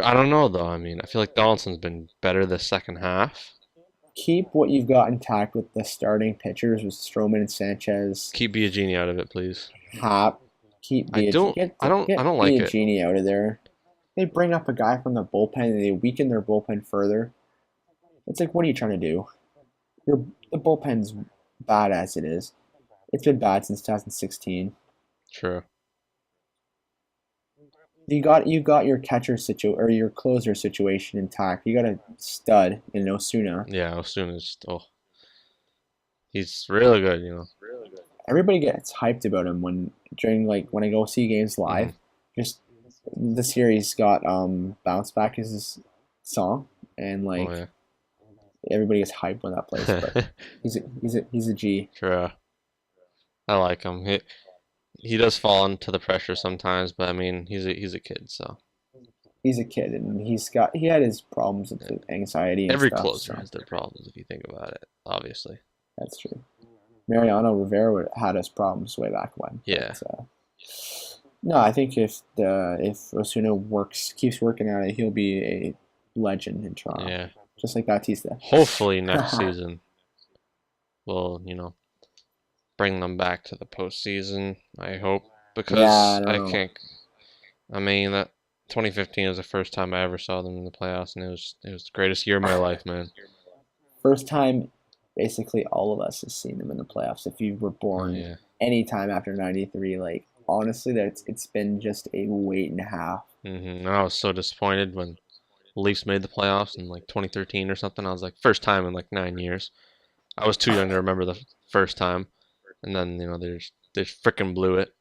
I don't know though. I mean, I feel like Donaldson's been better the second half. Keep what you've got intact with the starting pitchers with Stroman and Sanchez. Keep Biagini out of it, please. Hop. Keep I don't. I don't. I get don't like it. Biagini out of there. They bring up a guy from the bullpen and they weaken their bullpen further. It's like, what are you trying to do? The bullpen's bad as it is. It's been bad since 2016. True. You got your or your closer situation intact. You got a stud in Osuna. Yeah. Osuna is. Oh, he's really good. You know. Everybody gets hyped about him when I go see games Hmm. live. Just this year he's got Bounce Back is his song, and Oh like yeah. everybody gets hyped when that plays. But he's a G. True. I like him. He does fall into the pressure sometimes, but I mean, he's a kid, so He's a kid, and he had his problems with yeah. the anxiety and Every stuff. closer So has their problems if you think about it, obviously. that's true. Mariano Rivera had his problems way back when. Yeah. But no, I think if Osuna keeps working at it, he'll be a legend in Toronto, Yeah. just like Bautista. Hopefully next season we'll, bring them back to the postseason, I hope, Yeah, I because don't I know. can't. I mean that 2015 was the first time I ever saw them in the playoffs, and it was the greatest year of my life, man. First time, basically all of us has seen them in the playoffs. If you were Oh born yeah. any time after '93, like honestly, it's been just a wait and a half. And I was so disappointed when Leafs made the playoffs in like 2013 or something. I was like, first time in like 9 years. I was too young to remember the first time, and then they freaking blew it.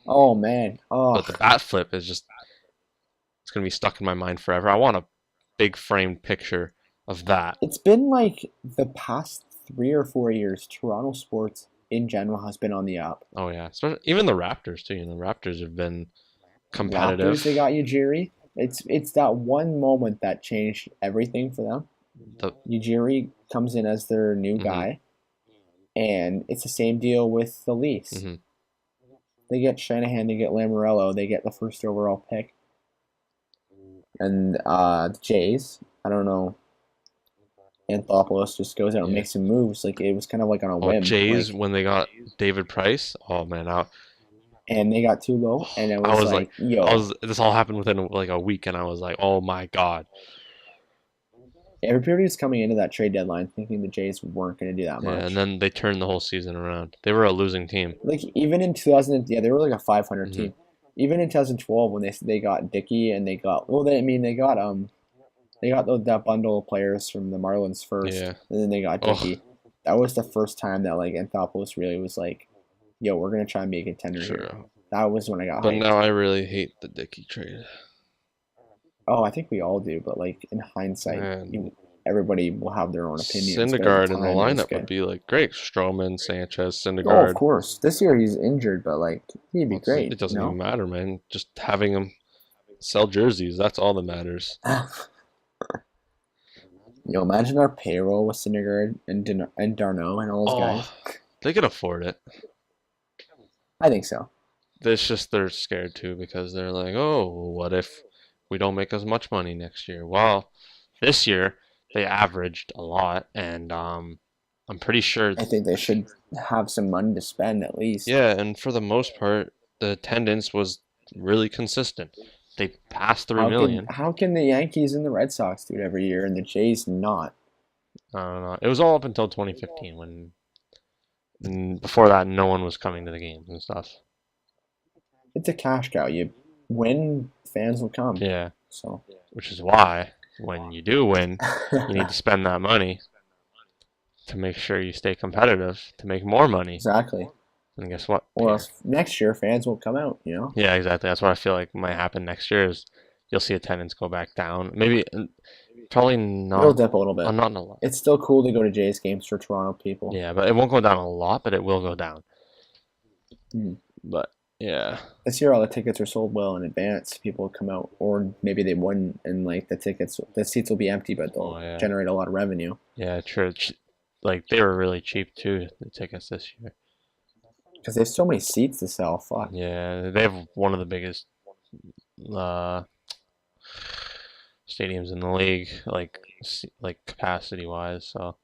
Oh man, But oh, the bat flip is just it's gonna be stuck in my mind forever. I want a big framed picture of that. it's been like the past 3 or 4 years. Toronto sports in general has been on the up. Oh yeah, especially even the Raptors too. Raptors have been Raptors, they competitive. got Ujiri. It's that one moment that changed everything for them. The Ujiri comes in as their new hmm guy, and it's the same deal with the Leafs. hmm They get Shanahan, they get Lamoriello, they get the first overall pick, and the Jays. I don't know. Anthopoulos just goes out and yeah. makes some moves. Like it was kind of like on a Oh, whim. Jays Like, when they got David Price. Oh man, and they got too low, and it I was was like, like, yo, this all happened within like a week, and I was like, oh my god. everybody was coming into that trade deadline thinking the Jays weren't going to do that Yeah, and much. then they turned the whole season around. They were a losing team. Like even in 2000, yeah, they were like a 500 Hmm. team. Even in 2012, when they got Dickey and they got they got that bundle of players from the Marlins first, Yeah. and then they got Oh, Dickey. That was the first time that like Anthopoulos really was like, "Yo, we're gonna try and be a contender here." sure. That was when I got But hyped. now I really hate the Dickey trade. Oh, I think we all do, but like in hindsight, Man, everybody will have their own opinions. But at the Syndergaard in the time, it was lineup would good. be like great. Stroman, Sanchez, Oh, of Syndergaard. course. This year he's injured, but like he'd be Well, great, it doesn't even no? matter, man. Just having him sell jerseys, that's all that matters. Imagine our payroll with Syndergaard and Darno and all those Oh, guys. they can afford it. I think so. It's just they're scared too because they're like, oh, what if we don't make as much money next year? Well, this year they averaged a lot, and I'm pretty sure, I think they should have some money to spend at least. yeah, and for the most part, the attendance was really consistent. They passed 3 million. How can the Yankees and the Red Sox do it every year and the Jays not? I don't know. It was all up until 2015 when, before that, no one was coming to the games and stuff. It's a cash cow. You win, fans will come. Yeah, So which is why when you do win, you need to spend that money to make sure you stay competitive to make more money. exactly. And guess what? Or else next year fans won't come out. Yeah, exactly. That's what I feel like might happen next year is you'll see attendance go back down. Maybe, probably It'll not. dip a little bit. Not in a lot. It's still cool to go to Jays games for Toronto people. Yeah, but it won't go down a lot, but it will go down. Hmm. But yeah, This year all the tickets are sold well in advance. People will come out, or maybe they wouldn't, and like the seats will be empty, but they'll oh yeah, generate a lot of revenue. yeah, true. Like they were really cheap too, the tickets this year. Because they have so many seats to sell. Fuck. Yeah, they have one of the biggest uh, stadiums in the league, like capacity wise. So,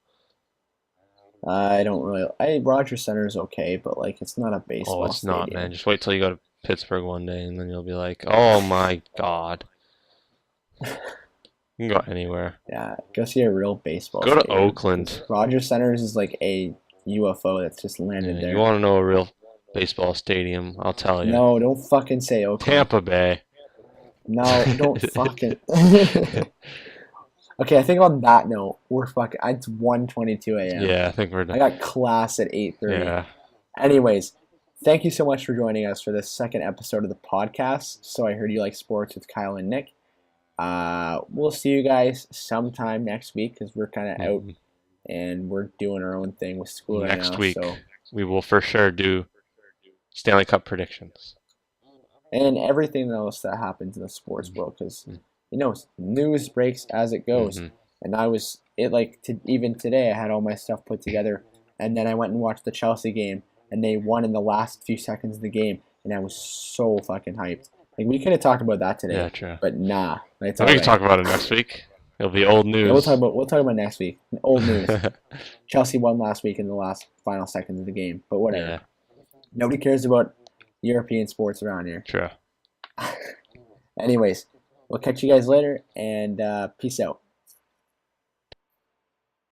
I don't really. Rogers Center is okay, but like it's not a oh, baseball it's not, man. stadium. Just wait till you go to Pittsburgh one day, and then you'll be like, oh my god, you can go anywhere. Yeah, go see a real baseball Go to stadium. Oakland. Rogers Center is like a UFO that's just landed Yeah, you there. want to know a real baseball stadium? I'll tell you. No, don't fucking say Oakland. Tampa Bay. No, don't fucking. Okay, I think on that note, we're fucking. It's 1:22 a.m. Yeah, I think we're I done. got class at 8:30. Yeah, Anyways, thank you so much for joining us for this second episode of the podcast. So I heard you like sports with Kyle and Nick. We'll see you guys sometime next week because we're kind of out and we're doing our own thing with school right next now. week So we will for sure do Stanley Cup predictions. and everything else that happens in the sports world because news breaks as it goes. Mhm. And even today I had all my stuff put together, and then I went and watched the Chelsea game, and they won in the last few seconds of the game, and I was so fucking hyped. Like we could have talked about that today, Yeah, true. but nah, it's We all can right. talk about it next week. It'll be old news. Yeah, we'll talk about next week. Old news. Chelsea won last week in the last final seconds of the game, but whatever. Yeah, Nobody cares about European sports around here. true. Anyways, we'll catch you guys later, and peace out.